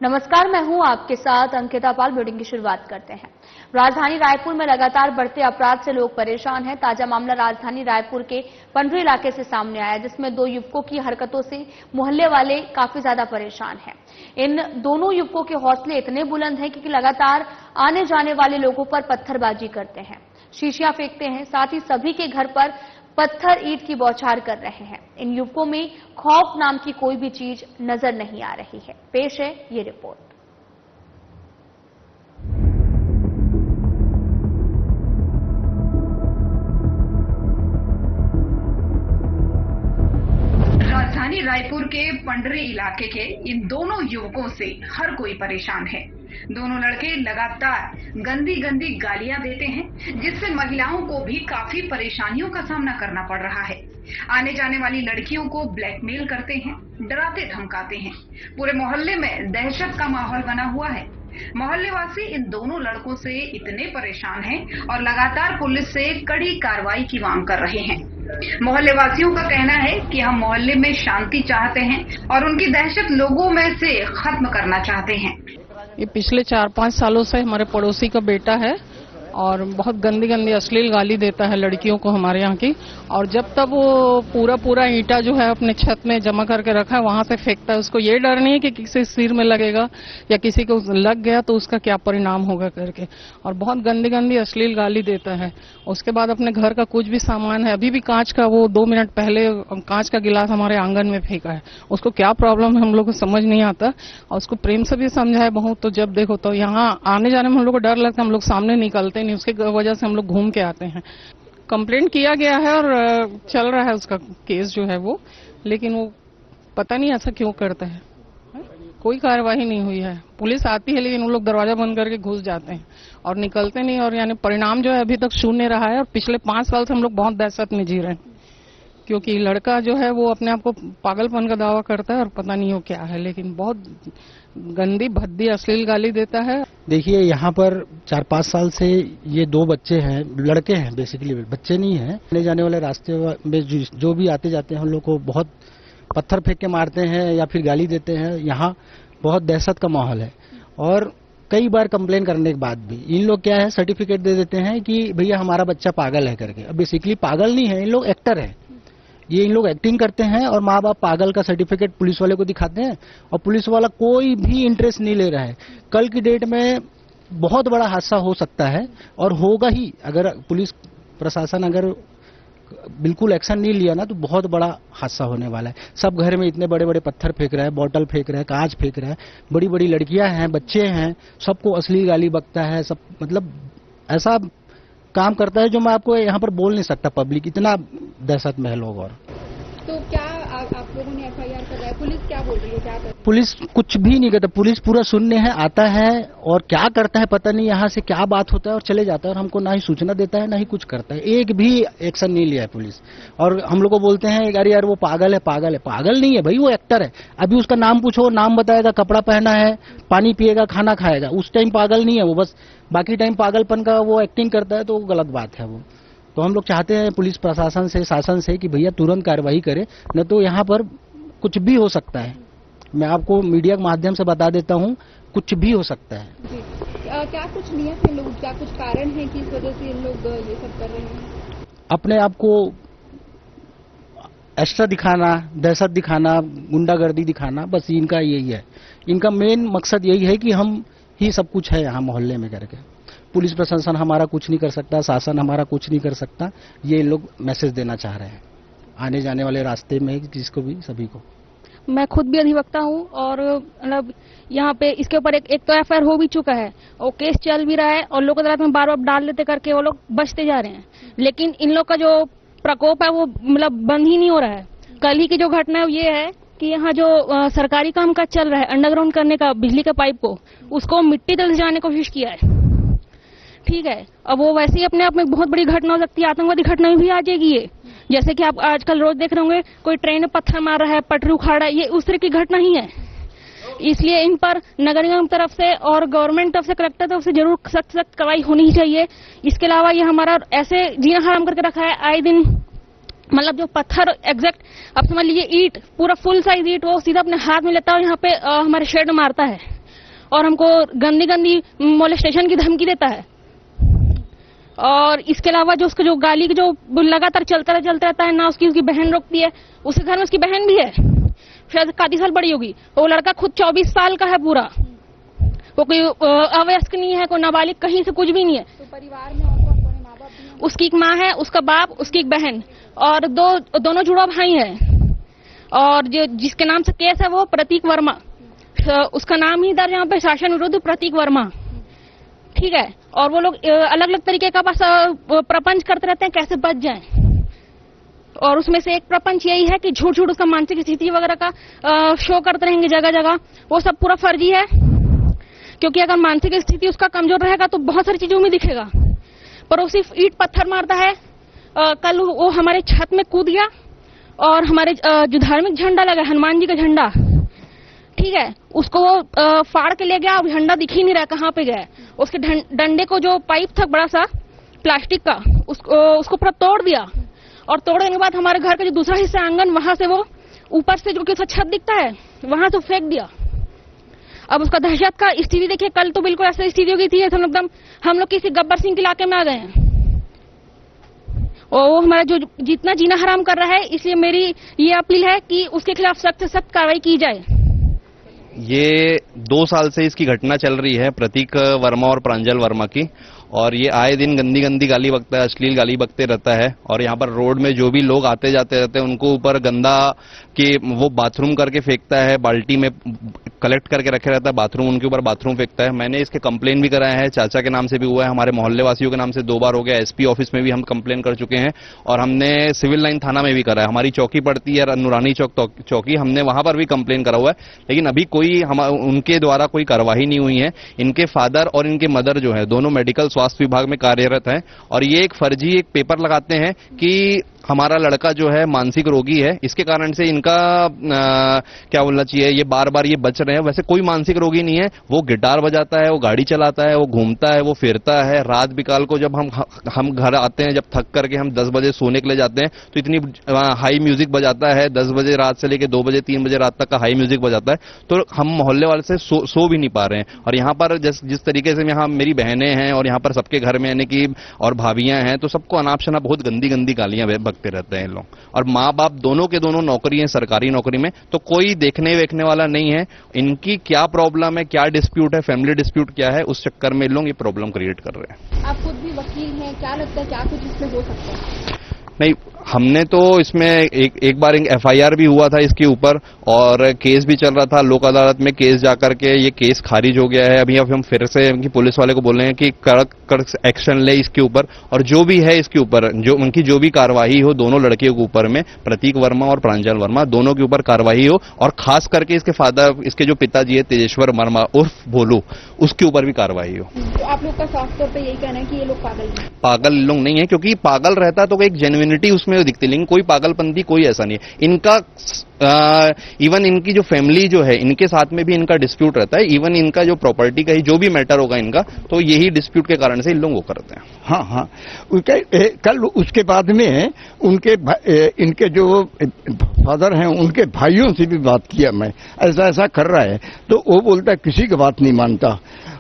नमस्कार, मैं हूं आपके साथ अंकिता पाल। बुलेटिन की शुरुआत करते हैं। राजधानी रायपुर में लगातार बढ़ते अपराध से लोग परेशान हैं। ताजा मामला राजधानी रायपुर के पंडरी इलाके से सामने आया, जिसमें दो युवकों की हरकतों से मोहल्ले वाले काफी ज्यादा परेशान हैं। इन दोनों युवकों के हौसले इतने बुलंद हैं कि लगातार आने जाने वाले लोगों पर पत्थरबाजी करते हैं, शीशियां फेंकते हैं, साथ ही सभी के घर पर पत्थर ईंट की बौछार कर रहे हैं। इन युवकों में खौफ नाम की कोई भी चीज नजर नहीं आ रही है। पेश है ये रिपोर्ट। राजधानी रायपुर के पंडरी इलाके के इन दोनों युवकों से हर कोई परेशान है। दोनों लड़के लगातार गंदी गंदी गालियां देते हैं, जिससे महिलाओं को भी काफी परेशानियों का सामना करना पड़ रहा है। आने जाने वाली लड़कियों को ब्लैकमेल करते हैं, डराते धमकाते हैं। पूरे मोहल्ले में दहशत का माहौल बना हुआ है। मोहल्ले वासी इन दोनों लड़कों से इतने परेशान हैं और लगातार पुलिस से कड़ी कार्रवाई की मांग कर रहे हैं। मोहल्ले वासियों का कहना है कि हम मोहल्ले में शांति चाहते हैं और उनकी दहशत लोगों में से खत्म करना चाहते हैं। ये पिछले 4-5 सालों से हमारे पड़ोसी का बेटा है और बहुत गंदी गंदी अश्लील गाली देता है लड़कियों को हमारे यहाँ की। और जब तक वो पूरा ईंटा जो है अपने छत में जमा करके रखा है वहां से फेंकता है। उसको ये डर नहीं है कि किसी सिर में लगेगा या किसी को लग गया तो उसका क्या परिणाम होगा करके। और बहुत गंदी गंदी अश्लील गाली देता है। उसके बाद अपने घर का कुछ भी सामान है, अभी भी कांच का, वो 2 मिनट पहले कांच का गिलास हमारे आंगन में फेंका है। उसको क्या प्रॉब्लम है हम लोग को समझ नहीं आता और उसको प्रेम से भी समझाए बहुत। तो जब देखो तो यहाँ आने जाने में हम लोग को डर लगता है, हम लोग सामने निकलते नहीं, उसके वजह से हम लोग घूम के आते हैं। कंप्लेंट किया गया है और चल रहा है उसका केस जो है वो, लेकिन वो पता नहीं ऐसा क्यों करता है। कोई कार्यवाही नहीं हुई है। पुलिस आती है लेकिन वो लोग दरवाजा बंद करके घुस जाते हैं और निकलते नहीं। और यानी परिणाम जो है अभी तक शून्य रहा है। और पिछले 5 साल से हम लोग बहुत दहशत में जी रहे हैं, क्योंकि लड़का जो है वो अपने आप को पागलपन का दावा करता है और पता नहीं वो क्या है, लेकिन बहुत गंदी भद्दी अश्लील गाली देता है। देखिए, यहाँ पर 4-5 साल से ये 2 बच्चे हैं, लड़के हैं, बेसिकली बच्चे नहीं हैं। आने जाने वाले रास्ते में जो भी आते जाते हैं उन लोग को बहुत पत्थर फेंक के मारते हैं या फिर गाली देते हैं। यहाँ बहुत दहशत का माहौल है। और कई बार कंप्लेन करने के बाद भी इन लोग क्या है, सर्टिफिकेट दे देते हैं कि भैया हमारा बच्चा पागल है करके। अब बेसिकली पागल नहीं है, इन लोग एक्टर है। ये इन लोग एक्टिंग करते हैं और माँ बाप पागल का सर्टिफिकेट पुलिस वाले को दिखाते हैं और पुलिस वाला कोई भी इंटरेस्ट नहीं ले रहा है। कल की डेट में बहुत बड़ा हादसा हो सकता है और होगा ही, अगर पुलिस प्रशासन अगर बिल्कुल एक्शन नहीं लिया ना तो बहुत बड़ा हादसा होने वाला है। सब घर में इतने बड़े बड़े पत्थर फेंक रहा है, बॉटल फेंक रहा है, कांच फेंक रहा है, बड़ी बड़ी लड़कियां हैं, बच्चे हैं, सबको अश्लील गाली बकता है। सब मतलब ऐसा काम करता है जो मैं आपको यहाँ पर बोल नहीं सकता। पब्लिक इतना दहशत में है लोग। और तो क्या आप लोगों ने एफआईआर कराया? पुलिस क्या बोल रही है, क्या कर रही है? पुलिस कुछ भी नहीं करता। पुलिस पूरा शून्य है, आता है और क्या करता है पता नहीं, यहाँ से क्या बात होता है और चले जाता है। और हमको ना ही सूचना देता है ना ही कुछ करता है। एक भी एक्शन नहीं लिया है पुलिस। और हम लोग को बोलते हैं अरे यार वो पागल है। पागल है? पागल नहीं है भाई, वो एक्टर है। अभी उसका नाम पूछो, नाम बताएगा, कपड़ा पहना है, पानी पिएगा, खाना खाएगा, उस टाइम पागल नहीं है वो। बस बाकी टाइम पागलपन का वो एक्टिंग करता है, तो गलत बात है वो। तो हम लोग चाहते हैं पुलिस प्रशासन से, शासन से कि भैया तुरंत कार्रवाई करे, न तो यहाँ पर कुछ भी हो सकता है। मैं आपको मीडिया के माध्यम से बता देता हूँ, कुछ भी हो सकता है। जी। क्या कुछ नियत है लोग, क्या कुछ कारण है कि इस वजह से इन लोग ये सब कर रहे हैं? अपने आप को एक्स्ट्रा दिखाना, दहशत दिखाना, गुंडागर्दी दिखाना, बस इनका यही है। इनका मेन मकसद यही है कि हम ही सब कुछ है यहाँ मोहल्ले में करके। पुलिस प्रशासन हमारा कुछ नहीं कर सकता, शासन हमारा कुछ नहीं कर सकता। ये लोग मैसेज देना चाह रहे हैं आने जाने वाले रास्ते में जिसको भी, सभी को। मैं खुद भी अधिवक्ता हूँ और मतलब यहाँ पे इसके ऊपर एक तो एफआईआर हो भी चुका है और केस चल भी रहा है और लोक अदालत में बार बार डाल लेते करके वो लोग बचते जा रहे हैं। लेकिन इन लोग का जो प्रकोप है वो मतलब बंद ही नहीं हो रहा है। कल ही की जो घटना है ये है कि यहाँ जो सरकारी काम काज चल रहा है अंडरग्राउंड करने का, बिजली के पाइप को, उसको मिट्टी तल जाने की कोशिश किया है। ठीक है, अब वो वैसे ही अपने आप में बहुत बड़ी घटना हो सकती है, आतंकवादी घटना भी आ जाएगी ये। जैसे कि आप आजकल रोज देख रहे होंगे कोई ट्रेन में पत्थर मार रहा है, पटरी उखाड़ रहा है, ये उस तरह की घटना ही है। इसलिए इन पर नगर निगम तरफ से और गवर्नमेंट तरफ से, कलेक्टर तरफ से जरूर सख्त कार्रवाई होनी ही चाहिए। इसके अलावा ये हमारा ऐसे जीना हराम करके रखा है आए दिन, मतलब जो पत्थर एग्जैक्ट अब समझ लीजिए ईंट, पूरा फुल साइज ईंट वो सीधा अपने हाथ में लेता है और यहाँ पे हमारे शेड में मारता है। और हमको गंदी गंदी मोलेस्टेशन की धमकी देता है। और इसके अलावा जो उसका जो गाली जो लगातार चलता रहता है ना, उसकी बहन रोकती है। उसके घर में उसकी बहन भी है, शायद 31 साल बड़ी होगी। वो लड़का खुद 24 साल का है पूरा, वो कोई अवयस्क नहीं है, कोई नाबालिग कहीं से कुछ भी नहीं है। तो परिवार में और कौन कौन है? माँ बाप भी हैं? उसकी एक माँ है, उसका बाप, उसकी एक बहन और दोनों जुड़वा भाई हैं। और जो जिसके नाम से केस है वो प्रतीक वर्मा, उसका नाम ही दर्ज यहाँ पे शासन विरुद्ध प्रतीक वर्मा, ठीक है। और वो लोग अलग अलग तरीके का बस प्रपंच करते रहते हैं कैसे बच जाएं। और उसमें से एक प्रपंच यही है कि झूठ झूठ उसका मानसिक स्थिति वगैरह का शो करते रहेंगे जगह जगह। वो सब पूरा फर्जी है, क्योंकि अगर मानसिक स्थिति उसका कमजोर रहेगा तो बहुत सारी चीजों में दिखेगा, पर वो सिर्फ ईंट पत्थर मारता है। कल वो हमारे छत में कूद गया और हमारे जो धार्मिक झंडा लगा हनुमान जी का झंडा, ठीक है, उसको वो फाड़ के ले गया। अब झंडा दिख ही नहीं रहा कहाँ पे गया है। उसके डंडे को जो पाइप था बड़ा सा प्लास्टिक का, उसको पूरा तोड़ दिया। और तोड़ने के बाद हमारे घर का जो दूसरा हिस्सा आंगन, वहां से वो ऊपर से जो कि उसका छत दिखता है वहां से फेंक दिया। अब उसका दहशत का स्थिति देखिए, कल तो बिल्कुल ऐसी स्थिति हो गई थी हम लोग किसी गब्बर सिंह के इलाके में आ गए हैं। और वो हमारा जो जितना जीना हराम कर रहा है, इसलिए मेरी ये अपील है कि उसके खिलाफ सख्त से सख्त कार्रवाई की जाए। ये 2 साल से इसकी घटना चल रही है, प्रतीक वर्मा और प्रांजल वर्मा की। और ये आए दिन गंदी गंदी गाली बकता है, अश्लील गाली बकते रहता है। और यहाँ पर रोड में जो भी लोग आते जाते रहते हैं उनको ऊपर गंदा के वो बाथरूम करके फेंकता है, बाल्टी में कलेक्ट करके रखे रहता है बाथरूम, उनके ऊपर बाथरूम फेंकता है। मैंने इसके कंप्लेन भी कराया है, चाचा के नाम से भी हुआ है, हमारे मोहल्ले वासियों के नाम से 2 बार हो गया, एसपी ऑफिस में भी हम कंप्लेन कर चुके हैं और हमने सिविल लाइन थाना में भी करा है। हमारी चौकी पड़ती है नूरानी चौकी, हमने वहां पर भी कंप्लेन करा हुआ है, लेकिन अभी कोई उनके द्वारा कोई कार्रवाई नहीं हुई है। इनके फादर और इनके मदर जो है दोनों मेडिकल स्वास्थ्य विभाग में कार्यरत हैं और ये एक फर्जी एक पेपर लगाते हैं कि हमारा लड़का जो है मानसिक रोगी है, इसके कारण से इनका क्या बोलना चाहिए, ये बार बार ये बच रहे हैं। वैसे कोई मानसिक रोगी नहीं है, वो गिटार बजाता है, वो गाड़ी चलाता है, वो घूमता है, वो फिरता है। रात बिकाल को जब हम घर आते हैं, जब थक करके हम 10 बजे सोने के लिए जाते हैं तो इतनी हाई म्यूजिक बजाता है, 10 बजे रात से लेकर 2 बजे 3 बजे रात तक का हाई म्यूजिक बजाता है। तो हम मोहल्ले वाले से सो भी नहीं पा रहे हैं। और यहाँ पर जिस तरीके से यहाँ मेरी बहनें हैं और यहाँ पर सबके घर में यानी कि और भाभियां हैं, तो सबको अनाप शनाप बहुत गंदी गंदी गालियां बकते रहते हैं लोग। और माँ बाप दोनों के दोनों नौकरी है, सरकारी नौकरी में, तो कोई देखने वेखने वाला नहीं है। इनकी क्या प्रॉब्लम है, क्या डिस्प्यूट है, फैमिली डिस्प्यूट क्या है, उस चक्कर में लोग ये प्रॉब्लम क्रिएट कर रहे हैं। आप खुद भी वकील हैं, क्या लगता है क्या कुछ इसमें हो सकता है? नहीं, हमने तो इसमें एक बार एफआईआर भी हुआ था इसके ऊपर और केस भी चल रहा था लोक अदालत में। केस जाकर के ये केस खारिज हो गया है। अभी अब हम फिर से पुलिस वाले को बोल रहे हैं कि कड़क एक्शन ले इसके ऊपर और जो भी है इसके ऊपर जो उनकी जो भी कार्रवाई हो दोनों लड़कियों के ऊपर में, प्रतीक वर्मा और प्रांजल वर्मा दोनों के ऊपर कार्रवाई हो और खास करके इसके फादर, इसके जो पिताजी है तेजेश्वर वर्मा उर्फ भोलू, उसके ऊपर भी कार्रवाई हो। तो आप लोग का साफ तौर पर यही कहना है कि ये लोग पागल हैं? पागल लोग नहीं है, क्योंकि पागल रहता तो एक जेन्युइनिटी उसमें दिखती, लेकिन कोई पागलपंती कोई ऐसा नहीं है इनका। इवन इनकी जो फैमिली जो है इनके साथ में भी इनका डिस्प्यूट रहता है। इवन इनका जो प्रॉपर्टी का ही जो भी मैटर होगा इनका, तो यही डिस्प्यूट के कारण से इन लोग वो करते हैं। हाँ हाँ, कल उसके बाद में इनके जो फादर हैं उनके भाइयों से भी बात किया मैं, ऐसा ऐसा कर रहा है, तो वो बोलता है किसी की बात नहीं मानता।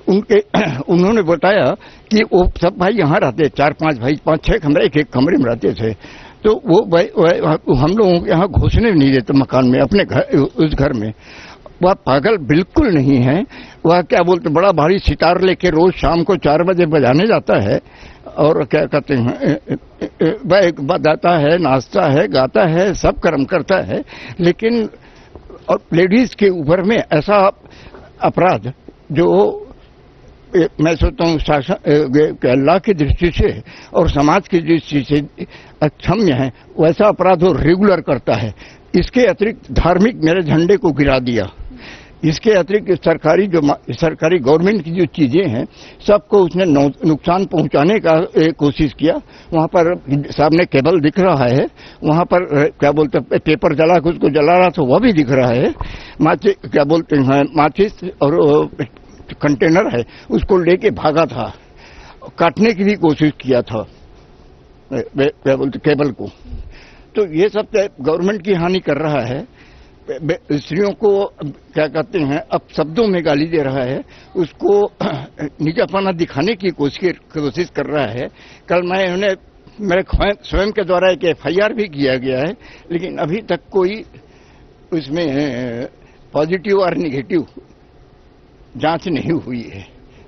उन्होंने बताया कि वो सब भाई यहाँ रहते, 4-5 भाई, 5-6 कमरे, एक कमरे में रहते थे। तो वो हम लोगों के यहाँ घुसने नहीं देते मकान में, अपने घर, उस घर में। वह पागल बिल्कुल नहीं है। वह क्या बोलते, बड़ा भारी सितार लेके रोज शाम को 4 बजे बजाने जाता है और क्या कहते हैं, वह बजाता है, नाचता है, गाता है, सब कर्म करता है। लेकिन और लेडीज के ऊपर में ऐसा अपराध जो मैं सोचता हूँ अल्लाह की दृष्टि से और समाज की दृष्टि से अक्षम्य है, वैसा अपराध वो रेगुलर करता है। इसके अतिरिक्त धार्मिक मेरे झंडे को गिरा दिया। इसके अतिरिक्त सरकारी गवर्नमेंट की जो चीजें हैं सबको उसने नुकसान पहुंचाने का कोशिश किया। वहां पर सामने केबल दिख रहा है, वहां पर क्या बोलते पेपर जला के उसको जला रहा था, वह भी दिख रहा है। क्या बोलते हैं माचिस और कंटेनर है उसको लेके भागा था, काटने की भी कोशिश किया था क्या बोलते केबल को। तो ये सब गवर्नमेंट की हानि कर रहा है। स्त्रियों को क्या कहते हैं अब शब्दों में गाली दे रहा है, उसको निजापना दिखाने की कोशिश कर रहा है। कल मेरे स्वयं के द्वारा एक FIR भी किया गया है, लेकिन अभी तक कोई उसमें पॉजिटिव और निगेटिव जांच नहीं हुई है।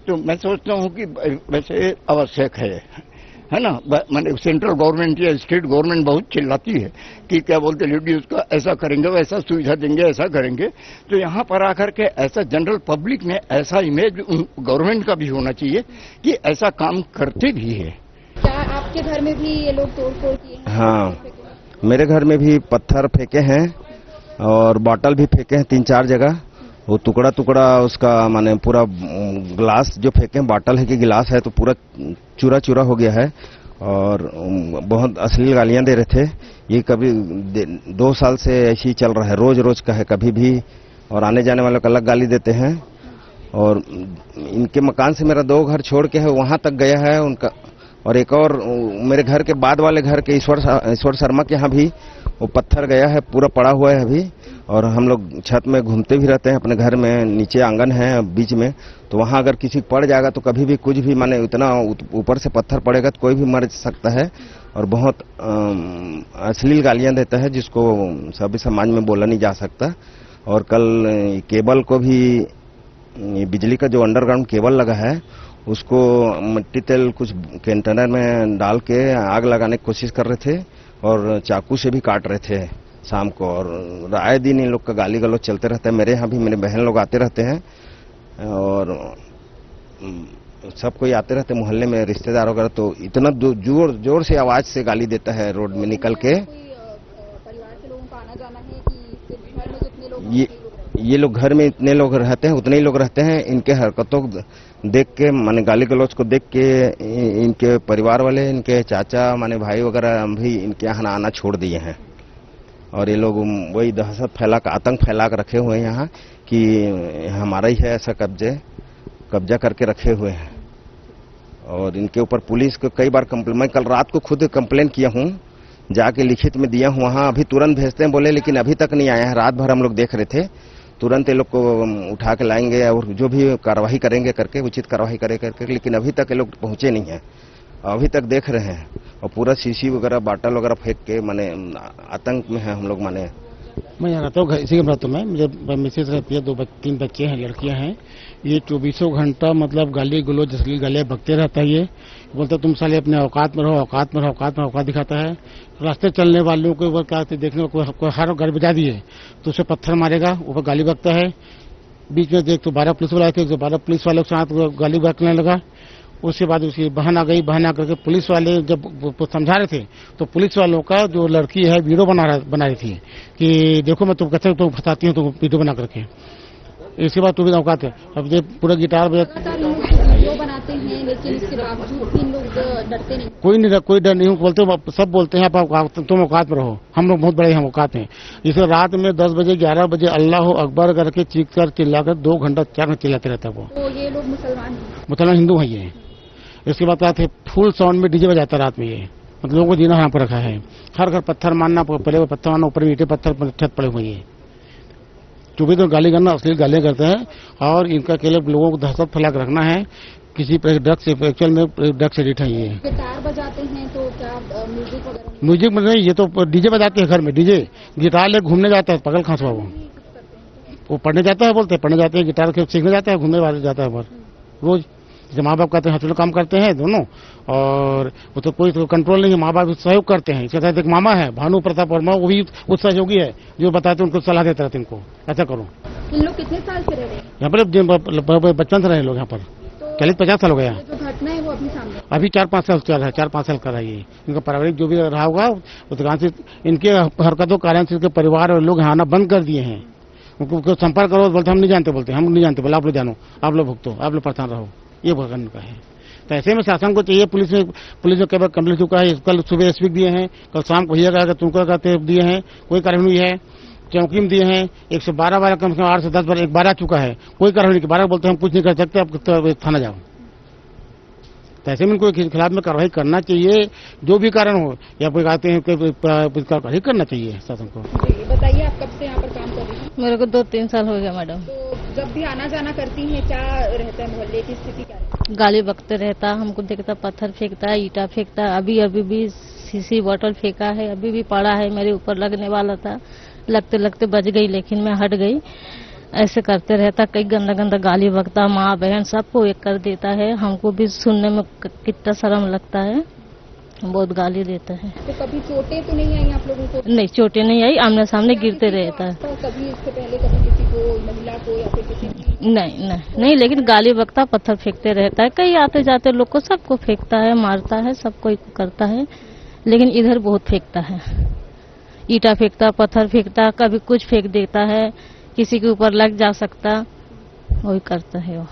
तो मैं सोचता हूं कि वैसे आवश्यक है ना। मैंने सेंट्रल गवर्नमेंट या स्टेट गवर्नमेंट बहुत चिल्लाती है कि क्या बोलते लेडीज का ऐसा करेंगे, वैसा सुविधा देंगे, ऐसा करेंगे। तो यहाँ पर आकर के ऐसा जनरल पब्लिक में ऐसा इमेज गवर्नमेंट का भी होना चाहिए कि ऐसा काम करते भी है। क्या आपके घर में भी ये लोग तोड़फोड़ किए हैं? हाँ, मेरे घर में भी पत्थर फेंके हैं और बॉटल भी फेंके हैं 3-4 जगह। वो टुकड़ा टुकड़ा उसका माने पूरा ग्लास जो फेंके बॉटल है कि गिलास है तो पूरा चूरा चूरा हो गया है और बहुत अश्लील गालियां दे रहे थे। ये कभी 2 साल से ऐसे ही चल रहा है, रोज रोज का है कभी भी, और आने जाने वालों को अलग गाली देते हैं। और इनके मकान से मेरा 2 घर छोड़ के है वहां तक गया है उनका, और एक और मेरे घर के बाद वाले घर के ईश्वर शर्मा के यहाँ भी वो पत्थर गया है, पूरा पड़ा हुआ है अभी। और हम लोग छत में घूमते भी रहते हैं अपने घर में, नीचे आंगन है बीच में, तो वहां अगर किसी पड़ जाएगा तो कभी भी कुछ भी माने इतना ऊपर से पत्थर पड़ेगा तो कोई भी मर सकता है। और बहुत अश्लील गालियां देता है जिसको सभी समाज में बोला नहीं जा सकता। और कल केबल को भी, बिजली का जो अंडरग्राउंड केबल लगा है उसको मिट्टी तेल कुछ कंटेनर में डाल के आग लगाने की कोशिश कर रहे थे और चाकू से भी काट रहे थे शाम को। और आए दिन इन लोग का गाली गलौज चलते रहता है। मेरे यहाँ भी मेरे बहन लोग आते रहते हैं और सब कोई आते रहते मोहल्ले में, रिश्तेदार वगैरह, तो इतना जोर से आवाज से गाली देता है रोड में निकल के। परिवार के लोगों का आना जाना है कि घर में जितने लोग ये लोग घर में इतने लोग रहते हैं उतने ही लोग रहते हैं। इनके हरकतों देख के माने गाली गलौज को देख के इनके परिवार वाले, इनके चाचा माने भाई वगैरह भी इनके यहाँ आना छोड़ दिए हैं। और ये लोग वही दहशत आतंक फैला कर रखे हुए हैं यहाँ कि हमारा ही है, ऐसा कब्जा करके रखे हुए हैं। और इनके ऊपर पुलिस को कई बार मैं कल रात को खुद कंप्लेन किया हूँ, जाके लिखित में दिया हूँ वहाँ। अभी तुरंत भेजते हैं बोले, लेकिन अभी तक नहीं आया है। रात भर हम लोग देख रहे थे, तुरंत ये लोग को उठा के लाएंगे और जो भी कार्रवाई करेंगे करके, उचित कार्रवाई करके, लेकिन अभी तक ये लोग पहुंचे नहीं है। अभी तक देख रहे हैं और पूरा शीशी वगैरह बाटल वगैरह फेंक के माने आतंक में है हम लोग। माने मैं यहाँ रहता हूँ, इसी के रहता हूँ मैं, मुझे मिसेज रहती है, 3 बच्चे हैं, लड़कियां हैं। ये 24 घंटा मतलब गाली गलौज असली गालियाँ बकते रहता है। ये बोलता तुम साले अपने औकात में रहो, औकात में रहो, औकात में औकात दिखाता है। रास्ते चलने वालों को वो क्या देखने को हर घर बजा दिए तो उसे पत्थर मारेगा, ऊपर गाली बकता है। बीच में देख तो 12 पुलिस वाले थे, जो 12 पुलिस वालों के साथ गाली बकने लगा। उसके बाद उसकी बहन आ गई, बहन आकर के पुलिस वाले जब समझा रहे थे तो पुलिस वालों का जो लड़की है वीडियो बना रही थी कि देखो मैं तुम कैसे तो फंसाती हूँ तो वीडियो बना करके। इसके बाद तुम्हें औकात है, अब ये पूरा गिटार वीडियो बनाते हैं लेकिन इसके बावजूद भी लोग डरते नहीं। कोई डर नहीं, बोलते सब बोलते हैं आप तुम औकात में रहो, हम लोग बहुत बड़े हैं, औकात हैं। इसे रात में 10 बजे 11 बजे अल्लाह अकबर करके चीख कर चिल्लाकर 2 घंटा 4 घंटा चिल्लाते रहता है वो। तो ये लोग मुसलमान हिंदू है ये। इसके बाद क्या थे, फुल साउंड में डीजे बजाता रात में ये, मतलब लोगों को जीना यहाँ पर रखा है। हर घर पत्थर मारना, पहले पत्थर मारना, ऊपर ईंटे पत्थर छत पड़े हुए हैं। चुपी तो गाली करना, अश्लील गालियां करते हैं और इनका केवल लोगों को दहशत फैला कर रखना है। किसी पर ड्रग्स एक्चुअल में ड्रग्स एडिक्ट है ये। गिटार बजाते हैं तो क्या म्यूजिक वगैरह? म्यूजिक में नहीं, ये तो डीजे बजाते हैं घर में, डीजे। गिटार ले घूमने जाता है, पगल खांसवा वो पढ़ने जाता है, बोलते पढ़ने जाते हैं, गिटार सीखने जाता है, घूमने वाले जाता है रोज। जैसे माँ बाप कहते हैं हॉस्पिटल काम करते हैं दोनों, और वो तो कोई तो कंट्रोल नहीं है, माँ बाप सहयोग करते हैं। इसके साथ एक मामा है भानु प्रताप वर्मा, वो भी उत्सहयोगी है, जो बताते उनको सलाह देते रहते इनको ऐसा करो। इन लोग कितने साल से रह रहे हैं यहाँ पर? बचपन से रहे लोग यहाँ पर, 40-50 साल हो गया। जो घटना है वो अभी सामने अभी 4-5 साल चल रहा है, 4-5 साल का है ये। इनका पारिवारिक जो भी रहा होगा उस कारण से इनके हरकतों कारण से इनके परिवार और लोग आना बंद कर दिए हैं। उनको संपर्क करो बोलते हम नहीं जानते, बोलते हम नहीं जानते, बोले आप लोग जानो, आप लोग भुगतो, आप लोग परेशान रहो, ये भगवान का है। तो ऐसे में शासन को चाहिए, पुलिस में कई बार कंप्लेंट चुका है, कल सुबह एसपी दिए हैं, कल शाम को ये तुमको कहते दिए हैं, कोई कार्रवाई नहीं है। चौकी में दिए हैं 112 कम से कम 8 से 10 बार, एक बार आ चुका है, कोई कार्रवाई नहीं। 12 बोलते हम कुछ नहीं कर सकते, आप थाना जाओ। तो ऐसे में इनको खिलाफ में कार्रवाई करना चाहिए, जो भी कारण हो, या कोई कहते हैं कि कार्रवाई करना चाहिए शासन को। बताइए, आप कब से यहाँ पर काम कर रही हैं? मेरे को 2-3 साल हो गया मैडम। तो जब भी आना जाना करती हैं, क्या रहता है मोहल्ले की स्थिति क्या रहती है? गाली बकते रहता, हमको देखता, पत्थर फेंकता, ईटा फेंकता, अभी भी सीसी बॉटल फेंका है, अभी भी पड़ा है, मेरे ऊपर लगने वाला था, लगते लगते बच गई, लेकिन मैं हट गई। ऐसे करते रहता, कई गंदा गंदा गाली बकता, माँ बहन सबको एक कर देता है। हमको भी सुनने में कितना शर्म लगता है, बहुत गाली देता है। तो कभी चोटें तो नहीं आई आप लोगों को? नहीं, चोटें नहीं आई, आमने सामने गिरते रहता है। कभी इससे पहले कभी किसी को, महिला को या फिर किसी की? नहीं, लेकिन गाली बकता, पत्थर फेंकते रहता है, कई आते जाते लोग को सबको फेंकता है, मारता है, सब कोई करता है, लेकिन इधर बहुत फेंकता है, ईटा फेंकता, पत्थर फेंकता, कभी कुछ फेंक देता है, किसी के ऊपर लग जा सकता, वही करता है वो।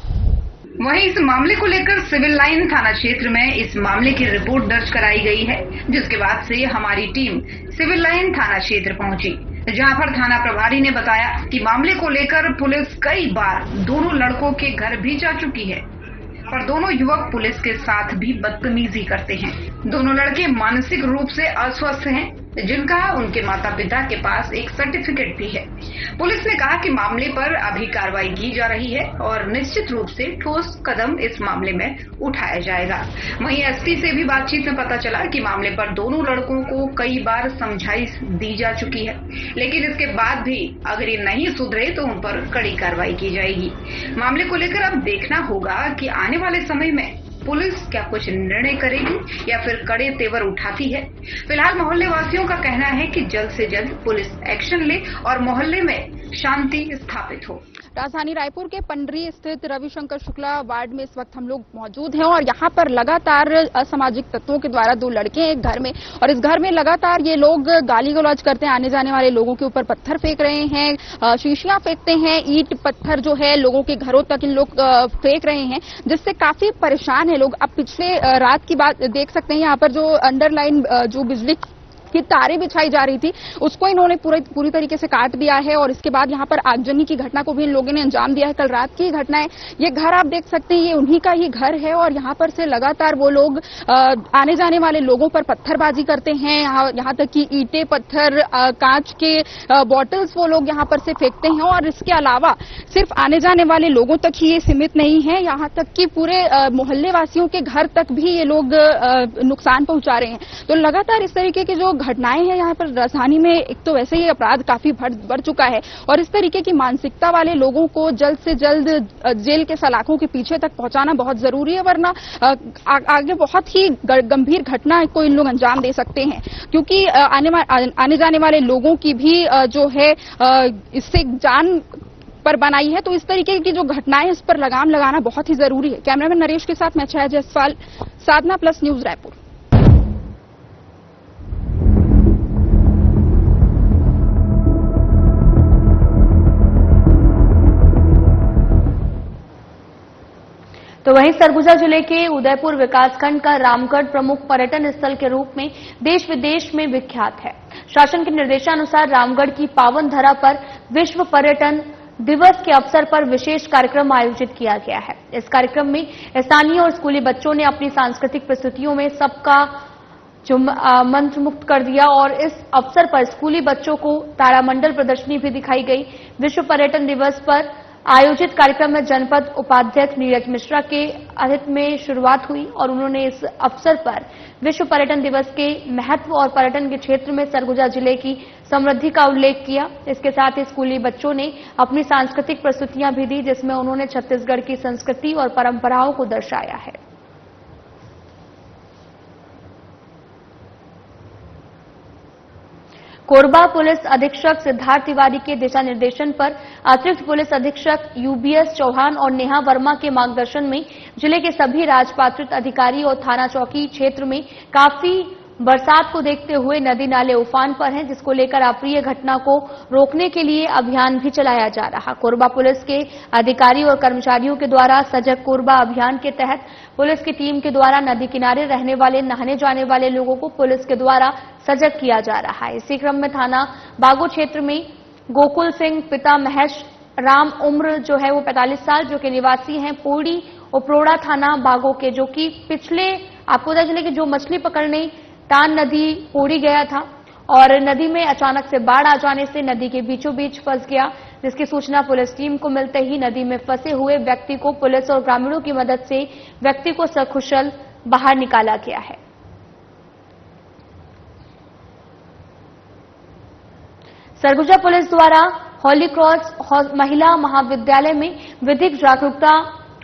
वहीं इस मामले को लेकर सिविल लाइन थाना क्षेत्र में इस मामले की रिपोर्ट दर्ज कराई गई है, जिसके बाद से हमारी टीम सिविल लाइन थाना क्षेत्र पहुंची, जहां पर थाना प्रभारी ने बताया कि मामले को लेकर पुलिस कई बार दोनों लड़कों के घर भी जा चुकी है, पर दोनों युवक पुलिस के साथ भी बदतमीजी करते हैं। दोनों लड़के मानसिक रूप से अस्वस्थ हैं, जिनका उनके माता पिता के पास एक सर्टिफिकेट भी है। पुलिस ने कहा कि मामले पर अभी कार्रवाई की जा रही है और निश्चित रूप से ठोस कदम इस मामले में उठाया जाएगा। वहीं एसपी से भी बातचीत में पता चला कि मामले पर दोनों लड़कों को कई बार समझाइश दी जा चुकी है, लेकिन इसके बाद भी अगर ये नहीं सुधरे तो उन पर कड़ी कार्रवाई की जाएगी। मामले को लेकर अब देखना होगा कि आने वाले समय में पुलिस क्या कुछ निर्णय करेगी या फिर कड़े तेवर उठाती है। फिलहाल मोहल्ले वासियों का कहना है कि जल्द से जल्द पुलिस एक्शन ले और मोहल्ले में शांति स्थापित हो। राजधानी रायपुर के पंडरी स्थित रविशंकर शुक्ला वार्ड में इस वक्त हम लोग मौजूद हैं और यहाँ पर लगातार असामाजिक तत्वों के द्वारा दो लड़के हैं एक घर में, और इस घर में लगातार ये लोग गाली गलौज करते हैं, आने जाने वाले लोगों के ऊपर पत्थर फेंक रहे हैं, शीशियां फेंकते हैं, ईंट पत्थर जो है लोगों के घरों तक इन लोग फेंक रहे हैं, जिससे काफी परेशान है लोग। अब पिछले रात की बात देख सकते हैं, यहाँ पर जो अंडरलाइन जो बिजली की तारें बिछाई जा रही थी उसको इन्होंने पूरी तरीके से काट दिया है, और इसके बाद यहाँ पर आगजनी की घटना को भी इन लोगों ने अंजाम दिया है। कल रात की घटना है, ये घर आप देख सकते हैं, ये उन्हीं का ही घर है, और यहाँ पर से लगातार वो लोग आने जाने वाले लोगों पर पत्थरबाजी करते हैं। यहाँ तक कि ईंटें, पत्थर, कांच के बॉटल्स वो लोग यहाँ पर से फेंकते हैं, और इसके अलावा सिर्फ आने जाने वाले लोगों तक ही ये सीमित नहीं है, यहाँ तक कि पूरे मोहल्ले वासियों के घर तक भी ये लोग नुकसान पहुंचा रहे हैं। तो लगातार इस तरीके के जो घटनाएं हैं यहाँ पर राजधानी में, एक तो वैसे ही अपराध काफी बढ़ चुका है, और इस तरीके की मानसिकता वाले लोगों को जल्द से जल्द जेल के सलाखों के पीछे तक पहुंचाना बहुत जरूरी है, वरना आगे बहुत ही गंभीर घटना को इन लोग अंजाम दे सकते हैं, क्योंकि आने जाने वाले लोगों की भी जो है इससे जान पर बनाई है। तो इस तरीके की जो घटनाएं, इस पर लगाम लगाना बहुत ही जरूरी है। कैमरामैन नरेश के साथ मैं छाया जायसवाल, साधना प्लस न्यूज रायपुर। तो वहीं सरगुजा जिले के उदयपुर विकासखंड का रामगढ़ प्रमुख पर्यटन स्थल के रूप में देश विदेश में विख्यात है। शासन के निर्देशानुसार रामगढ़ की पावन धरा पर विश्व पर्यटन दिवस के अवसर पर विशेष कार्यक्रम आयोजित किया गया है। इस कार्यक्रम में स्थानीय और स्कूली बच्चों ने अपनी सांस्कृतिक प्रस्तुतियों में सबका मंत्रमुग्ध कर दिया, और इस अवसर पर स्कूली बच्चों को तारामंडल प्रदर्शनी भी दिखाई गई। विश्व पर्यटन दिवस पर आयोजित कार्यक्रम में जनपद उपाध्यक्ष नीरज मिश्रा के आतिथ्य में शुरुआत हुई, और उन्होंने इस अवसर पर विश्व पर्यटन दिवस के महत्व और पर्यटन के क्षेत्र में सरगुजा जिले की समृद्धि का उल्लेख किया। इसके साथ ही स्कूली बच्चों ने अपनी सांस्कृतिक प्रस्तुतियां भी दी, जिसमें उन्होंने छत्तीसगढ़ की संस्कृति और परंपराओं को दर्शाया है। कोरबा पुलिस अधीक्षक सिद्धार्थ तिवारी के दिशा निर्देशन पर अतिरिक्त पुलिस अधीक्षक यूबीएस चौहान और नेहा वर्मा के मार्गदर्शन में जिले के सभी राजपात्रित अधिकारी और थाना चौकी क्षेत्र में काफी बरसात को देखते हुए नदी नाले उफान पर हैं, जिसको लेकर अप्रिय घटना को रोकने के लिए अभियान भी चलाया जा रहा। कोरबा पुलिस के अधिकारी और कर्मचारियों के द्वारा सजग कोरबा अभियान के तहत पुलिस की टीम के द्वारा नदी किनारे रहने वाले, नहाने जाने वाले लोगों को पुलिस के द्वारा सजग किया जा रहा है। इसी क्रम में थाना बागो क्षेत्र में गोकुल सिंह पिता महेश राम उम्र जो है वो 45 साल, जो कि निवासी हैं पोड़ी उपरोड़ा थाना बागों के, जो कि पिछले आपको बता चले कि जो मछली पकड़ने तान नदी पोड़ी गया था और नदी में अचानक से बाढ़ आ जाने से नदी के बीचों बीच फंस गया, जिसकी सूचना पुलिस टीम को मिलते ही नदी में फंसे हुए व्यक्ति को पुलिस और ग्रामीणों की मदद से व्यक्ति को सकुशल बाहर निकाला गया है। सरगुजा पुलिस द्वारा हॉली क्रॉस महिला महाविद्यालय में विधिक जागरूकता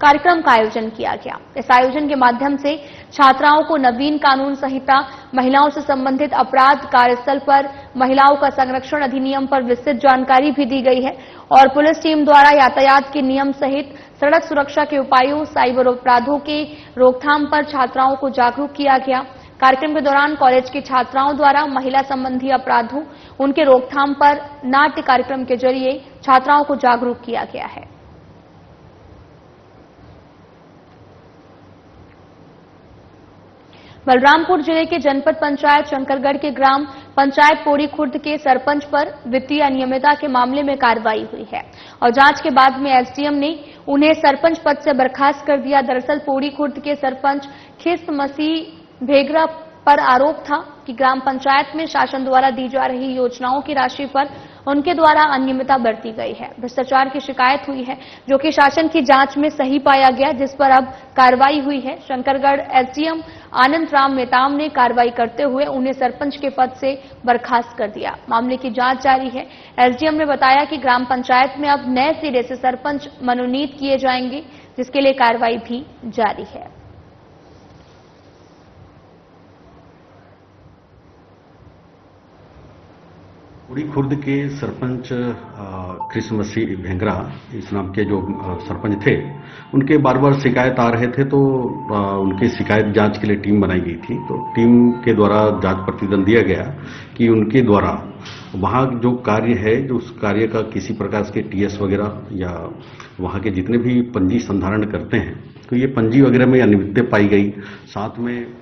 कार्यक्रम का आयोजन किया गया। इस आयोजन के माध्यम से छात्राओं को नवीन कानून संहिता, महिलाओं से संबंधित अपराध, कार्यस्थल पर महिलाओं का संरक्षण अधिनियम पर विस्तृत जानकारी भी दी गई है और पुलिस टीम द्वारा यातायात के नियम सहित सड़क सुरक्षा के उपायों, साइबर अपराधों के रोकथाम पर छात्राओं को जागरूक किया गया। कार्यक्रम के दौरान कॉलेज की छात्राओं द्वारा महिला संबंधी अपराधों, उनके रोकथाम पर नाट्य कार्यक्रम के जरिए छात्राओं को जागरूक किया गया है। बलरामपुर जिले के जनपद पंचायत शंकरगढ़ के ग्राम पंचायत पोड़ी खुर्द के सरपंच पर वित्तीय अनियमितता के मामले में कार्रवाई हुई है और जांच के बाद में एसडीएम ने उन्हें सरपंच पद से बर्खास्त कर दिया। दरअसल पोड़ी खुर्द के सरपंच खिस्त मसीह भेगरा पर आरोप था कि ग्राम पंचायत में शासन द्वारा दी जा रही योजनाओं की राशि पर उनके द्वारा अनियमितता बरती गई है। भ्रष्टाचार की शिकायत हुई है जो कि शासन की जांच में सही पाया गया, जिस पर अब कार्रवाई हुई है। शंकरगढ़ एसडीएम आनंद राम नेताम ने कार्रवाई करते हुए उन्हें सरपंच के पद से बर्खास्त कर दिया। मामले की जांच जारी है। एसडीएम ने बताया कि ग्राम पंचायत में अब नए सिरे से सरपंच मनोनीत किए जाएंगे, जिसके लिए कार्रवाई भी जारी है। पोड़ी खुर्द के सरपंच कृष्ण मसीह भेंगरा इस नाम के जो सरपंच थे, उनके बार बार शिकायत आ रहे थे, तो उनकी शिकायत जांच के लिए टीम बनाई गई थी। तो टीम के द्वारा जांच प्रतिवेदन दिया गया कि उनके द्वारा वहाँ जो कार्य है, जो उस कार्य का किसी प्रकार के टीएस वगैरह या वहाँ के जितने भी पंजी संधारण करते हैं, तो ये पंजी वगैरह में अनियमितता पाई गई। साथ में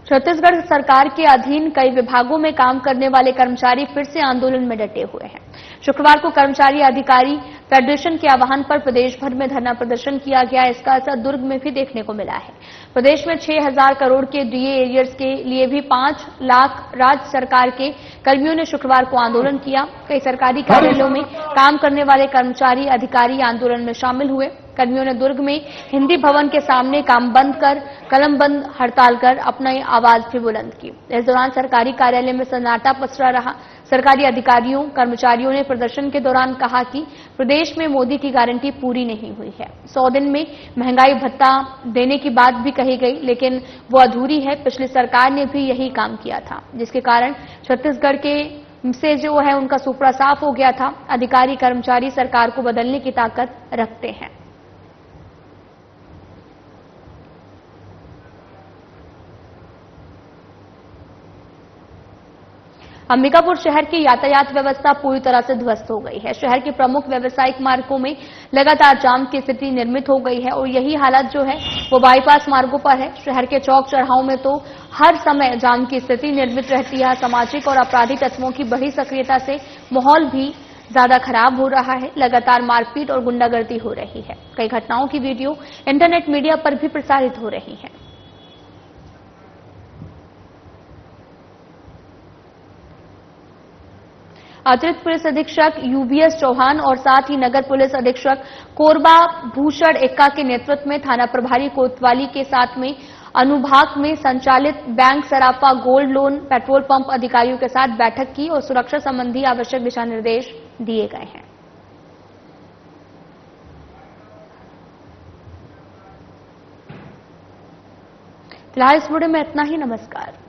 छत्तीसगढ़ सरकार के अधीन कई विभागों में काम करने वाले कर्मचारी फिर से आंदोलन में डटे हुए हैं। शुक्रवार को कर्मचारी अधिकारी फेडरेशन के आह्वान पर प्रदेश भर में धरना प्रदर्शन किया गया। इसका असर दुर्ग में भी देखने को मिला है। प्रदेश में 6,000 करोड़ के डीए एरियर्स के लिए भी 5 लाख राज्य सरकार के कर्मियों ने शुक्रवार को आंदोलन किया। कई सरकारी कार्यालयों में काम करने वाले कर्मचारी अधिकारी आंदोलन में शामिल हुए। कर्मियों ने दुर्ग में हिंदी भवन के सामने काम बंद कर कलम बंद हड़ताल कर अपनी आवाज भी बुलंद की। इस दौरान सरकारी कार्यालय में सन्नाटा पसरा रहा। सरकारी अधिकारियों, कर्मचारियों ने प्रदर्शन के दौरान कहा कि प्रदेश में मोदी की गारंटी पूरी नहीं हुई है। 100 दिन में महंगाई भत्ता देने की बात भी कही गई, लेकिन वो अधूरी है। पिछली सरकार ने भी यही काम किया था, जिसके कारण छत्तीसगढ़ के से जो है उनका सुपड़ा साफ हो गया था। अधिकारी कर्मचारी सरकार को बदलने की ताकत रखते हैं। अंबिकापुर शहर की यातायात व्यवस्था पूरी तरह से ध्वस्त हो गई है। शहर के प्रमुख व्यावसायिक मार्गों में लगातार जाम की स्थिति निर्मित हो गई है और यही हालत जो है वो बाईपास मार्गों पर है। शहर के चौक चौराहों में तो हर समय जाम की स्थिति निर्मित रहती है। सामाजिक और आपराधिक तत्वों की बड़ी सक्रियता से माहौल भी ज्यादा खराब हो रहा है। लगातार मारपीट और गुंडागर्दी हो रही है। कई घटनाओं की वीडियो इंटरनेट मीडिया पर भी प्रसारित हो रही है। अतिरिक्त पुलिस अधीक्षक यूबीएस चौहान और साथ ही नगर पुलिस अधीक्षक कोरबा भूषण एक्का के नेतृत्व में थाना प्रभारी कोतवाली के साथ में अनुभाग में संचालित बैंक सराफा गोल्ड लोन पेट्रोल पंप अधिकारियों के साथ बैठक की और सुरक्षा संबंधी आवश्यक दिशा निर्देश दिए गए हैं। फिलहाल इस वीडियो में इतना ही। नमस्कार।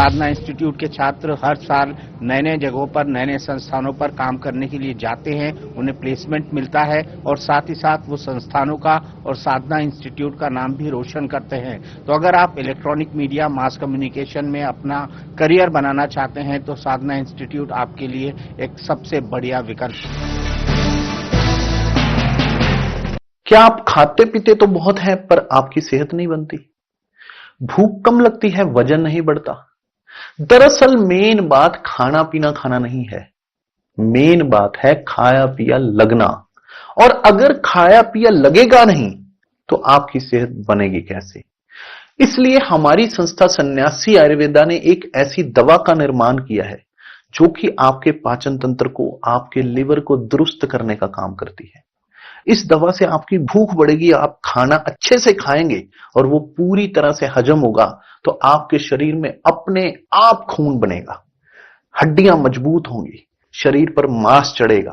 साधना इंस्टीट्यूट के छात्र हर साल नए नए जगहों पर, नए नए संस्थानों पर काम करने के लिए जाते हैं, उन्हें प्लेसमेंट मिलता है और साथ ही साथ वो संस्थानों का और साधना इंस्टीट्यूट का नाम भी रोशन करते हैं। तो अगर आप इलेक्ट्रॉनिक मीडिया, मास कम्युनिकेशन में अपना करियर बनाना चाहते हैं तो साधना इंस्टीट्यूट आपके लिए एक सबसे बढ़िया विकल्प है। क्या आप खाते पीते तो बहुत है पर आपकी सेहत नहीं बनती? भूख कम लगती है, वजन नहीं बढ़ता? दरअसल मेन बात खाना पीना खाना नहीं है, मेन बात है खाया पिया लगना। और अगर खाया पिया लगेगा नहीं तो आपकी सेहत बनेगी कैसे? इसलिए हमारी संस्था सन्यासी आयुर्वेदा ने एक ऐसी दवा का निर्माण किया है जो कि आपके पाचन तंत्र को, आपके लिवर को दुरुस्त करने का काम करती है। इस दवा से आपकी भूख बढ़ेगी, आप खाना अच्छे से खाएंगे और वो पूरी तरह से हजम होगा तो आपके शरीर में अपने आप खून बनेगा, हड्डियां मजबूत होंगी, शरीर पर मांस चढ़ेगा,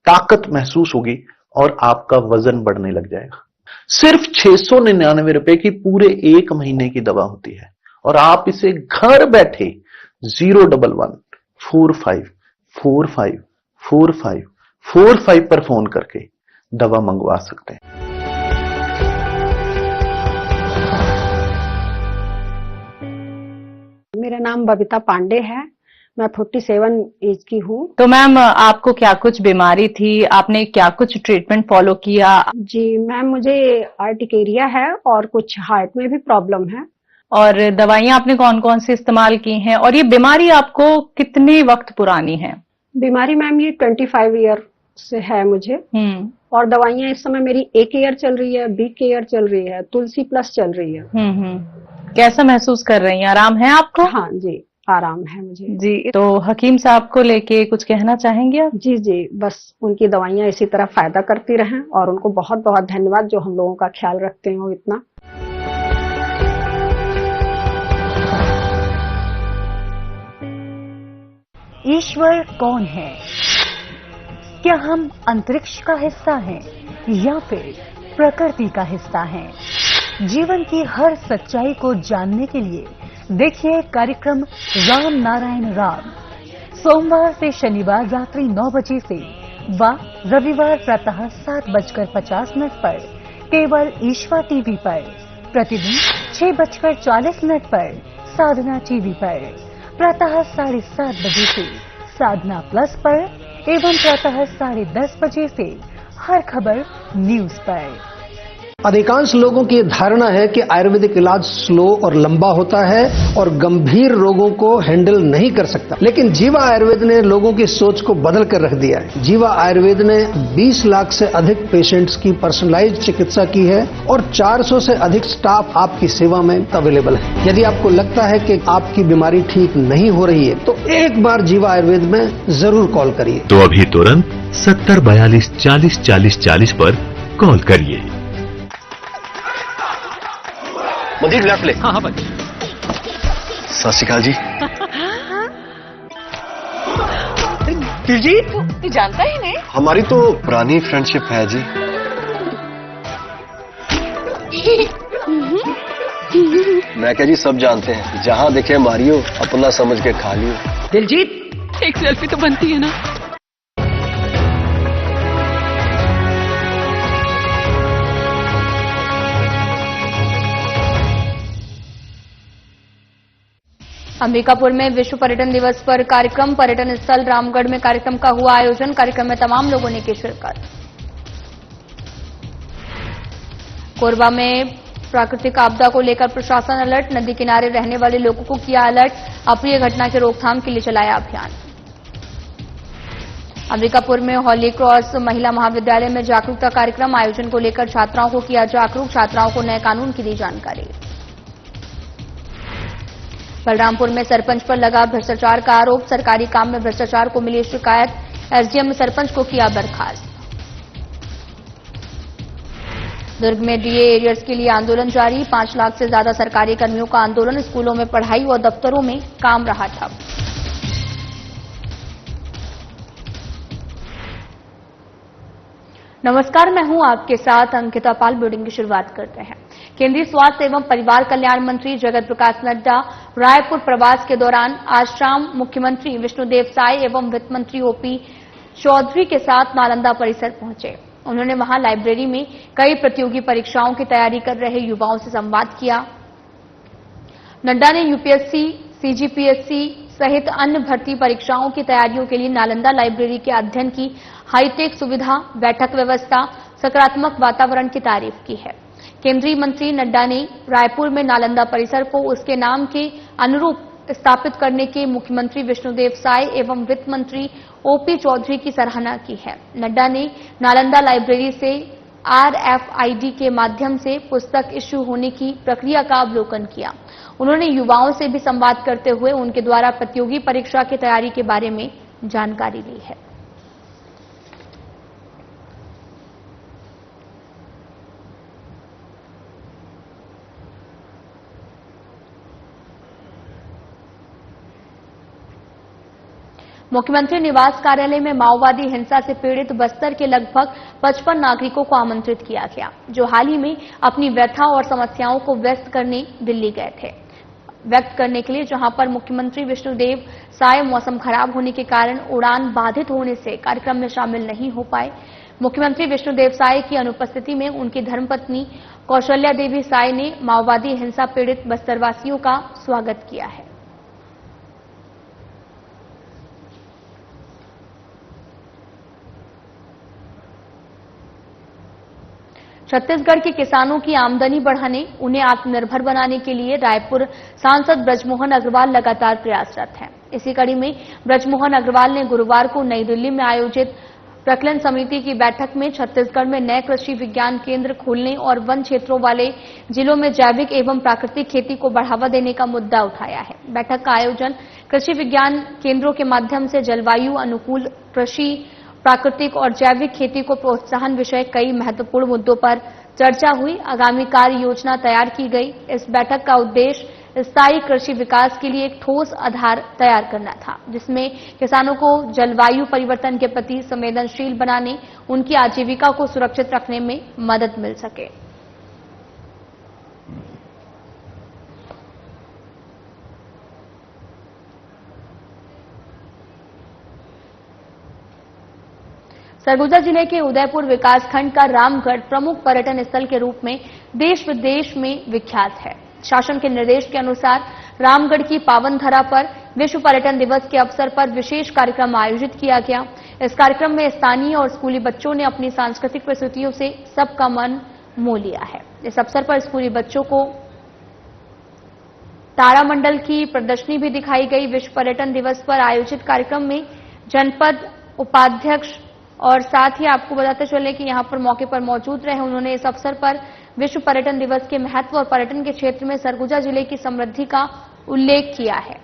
ताकत महसूस होगी और आपका वजन बढ़ने लग जाएगा। सिर्फ 699 रुपए की पूरे 1 महीने की दवा होती है और आप इसे घर बैठे 01145454545 पर फोन करके दवा मंगवा सकते हैं। मेरा नाम बबीता पांडे है, मैं 47 एज की हूँ। तो मैम आपको क्या कुछ बीमारी थी, आपने क्या कुछ ट्रीटमेंट फॉलो किया? जी मैम, मुझे आर्टिकेरिया है और कुछ हार्ट में भी प्रॉब्लम है। और दवाइयाँ आपने कौन कौन सी इस्तेमाल की हैं और ये बीमारी आपको कितने वक्त पुरानी है? बीमारी मैम ये 25 ईयर से है मुझे। और दवाइयाँ इस समय मेरी A केयर चल रही है, B केयर चल रही है, तुलसी प्लस चल रही है। कैसा महसूस कर रही हैं? आराम है आपको? हाँ जी, आराम है मुझे। जी, तो हकीम साहब को लेके कुछ कहना चाहेंगे आप? जी जी, बस उनकी दवाइयाँ इसी तरह फायदा करती रहें और उनको बहुत बहुत धन्यवाद जो हम लोगों का ख्याल रखते हो इतना। ईश्वर कौन है? क्या हम अंतरिक्ष का हिस्सा हैं या फिर प्रकृति का हिस्सा हैं? जीवन की हर सच्चाई को जानने के लिए देखिए कार्यक्रम राम नारायण राम, सोमवार से शनिवार रात्रि 9 बजे से व रविवार प्रातः 7:50 पर केवल ईश्वर टीवी पर, प्रतिदिन 6:40 पर साधना टीवी पर, प्रातः 7:30 बजे से साधना प्लस पर एवं प्रातः 10:30 बजे से हर खबर न्यूज पर। अधिकांश लोगों की धारणा है कि आयुर्वेदिक इलाज स्लो और लंबा होता है और गंभीर रोगों को हैंडल नहीं कर सकता, लेकिन जीवा आयुर्वेद ने लोगों की सोच को बदल कर रख दिया है। जीवा आयुर्वेद ने 20 लाख से अधिक पेशेंट्स की पर्सनलाइज्ड चिकित्सा की है और 400 से अधिक स्टाफ आपकी सेवा में अवेलेबल है। यदि आपको लगता है कि आपकी बीमारी ठीक नहीं हो रही है तो एक बार जीवा आयुर्वेद में जरूर कॉल करिए। तो अभी तुरंत 70 42 40 40 40 पर कॉल करिए। मुझे ग्लास ले। हाँ भाई। सत श्री अकाल जी। दिलजीत, तू जानता ही नहीं? हमारी तो पुरानी फ्रेंडशिप है जी। मैं क्या जी, सब जानते हैं, जहाँ देखे मारियो, अपना समझ के खा लियो। दिलजीत, एक सेल्फी तो बनती है ना? अंबिकापुर में विश्व पर्यटन दिवस पर कार्यक्रम, पर्यटन स्थल रामगढ़ में कार्यक्रम का हुआ आयोजन, कार्यक्रम में तमाम लोगों ने की शिरकत। कोरबा में प्राकृतिक आपदा को लेकर प्रशासन अलर्ट, नदी किनारे रहने वाले लोगों को किया अलर्ट, अप्रिय घटना के रोकथाम के लिए चलाया अभियान। अंबिकापुर में हॉली क्रॉस महिला महाविद्यालय में जागरूकता कार्यक्रम, आयोजन को लेकर छात्राओं को किया जागरूक, छात्राओं को नए कानून की दी जानकारी। बलरामपुर में सरपंच पर लगा भ्रष्टाचार का आरोप, सरकारी काम में भ्रष्टाचार को मिली शिकायत, एसडीएम ने सरपंच को किया बर्खास्त। दुर्ग में डीए एरियर्स के लिए आंदोलन जारी, 5 लाख से ज्यादा सरकारी कर्मियों का आंदोलन, स्कूलों में पढ़ाई और दफ्तरों में काम रहा ठप। नमस्कार, मैं हूं आपके साथ अंकिता पाल। बुलेटिन की शुरुआत करते हैं। केंद्रीय स्वास्थ्य एवं परिवार कल्याण मंत्री जगत प्रकाश नड्डा रायपुर प्रवास के दौरान आज शाम मुख्यमंत्री विष्णुदेव साय एवं वित्त मंत्री ओपी चौधरी के साथ नालंदा परिसर पहुंचे। उन्होंने वहां लाइब्रेरी में कई प्रतियोगी परीक्षाओं की तैयारी कर रहे युवाओं से संवाद किया। नड्डा ने यूपीएससी, सीजीपीएससी सहित अन्य भर्ती परीक्षाओं की तैयारियों के लिए नालंदा लाइब्रेरी के अध्ययन की हाईटेक सुविधा, बैठक व्यवस्था, सकारात्मक वातावरण की तारीफ की है। केंद्रीय मंत्री नड्डा ने रायपुर में नालंदा परिसर को उसके नाम के अनुरूप स्थापित करने के मुख्यमंत्री विष्णुदेव साय एवं वित्त मंत्री ओपी चौधरी की सराहना की है। नड्डा ने नालंदा लाइब्रेरी से RFID के माध्यम से पुस्तक इश्यू होने की प्रक्रिया का अवलोकन किया। उन्होंने युवाओं से भी संवाद करते हुए उनके द्वारा प्रतियोगी परीक्षा की तैयारी के बारे में जानकारी ली है। मुख्यमंत्री निवास कार्यालय में माओवादी हिंसा से पीड़ित बस्तर के लगभग 55 नागरिकों को आमंत्रित किया गया, जो हाल ही में अपनी व्यथा और समस्याओं को व्यक्त करने दिल्ली गए थे। व्यक्त करने के लिए जहां पर मुख्यमंत्री विष्णुदेव साय मौसम खराब होने के कारण उड़ान बाधित होने से कार्यक्रम में शामिल नहीं हो पाए। मुख्यमंत्री विष्णुदेव साय की अनुपस्थिति में उनकी धर्मपत्नी कौशल्या देवी साय ने माओवादी हिंसा पीड़ित बस्तरवासियों का स्वागत किया है। छत्तीसगढ़ के किसानों की आमदनी बढ़ाने, उन्हें आत्मनिर्भर बनाने के लिए रायपुर सांसद ब्रजमोहन अग्रवाल लगातार प्रयासरत हैं। इसी कड़ी में ब्रजमोहन अग्रवाल ने गुरुवार को नई दिल्ली में आयोजित प्रकलन समिति की बैठक में छत्तीसगढ़ में नए कृषि विज्ञान केंद्र खोलने और वन क्षेत्रों वाले जिलों में जैविक एवं प्राकृतिक खेती को बढ़ावा देने का मुद्दा उठाया है। बैठक का आयोजन कृषि विज्ञान केंद्रों के माध्यम से जलवायु अनुकूल कृषि, प्राकृतिक और जैविक खेती को प्रोत्साहन विषय कई महत्वपूर्ण मुद्दों पर चर्चा हुई। आगामी कार्य योजना तैयार की गई। इस बैठक का उद्देश्य स्थायी कृषि विकास के लिए एक ठोस आधार तैयार करना था, जिसमें किसानों को जलवायु परिवर्तन के प्रति संवेदनशील बनाने, उनकी आजीविका को सुरक्षित रखने में मदद मिल सके। सरगुजा जिले के उदयपुर विकासखंड का रामगढ़ प्रमुख पर्यटन स्थल के रूप में देश विदेश में विख्यात है। शासन के निर्देश के अनुसार रामगढ़ की पावन धरा पर विश्व पर्यटन दिवस के अवसर पर विशेष कार्यक्रम आयोजित किया गया। इस कार्यक्रम में स्थानीय और स्कूली बच्चों ने अपनी सांस्कृतिक प्रस्तुतियों से सबका मन मोह लिया है। इस अवसर पर स्कूली बच्चों को तारामंडल की प्रदर्शनी भी दिखाई गई। विश्व पर्यटन दिवस पर आयोजित कार्यक्रम में जनपद उपाध्यक्ष और साथ ही आपको बताते चले कि यहां पर मौके पर मौजूद रहे, उन्होंने इस अवसर पर विश्व पर्यटन दिवस के महत्व और पर्यटन के क्षेत्र में सरगुजा जिले की समृद्धि का उल्लेख किया है।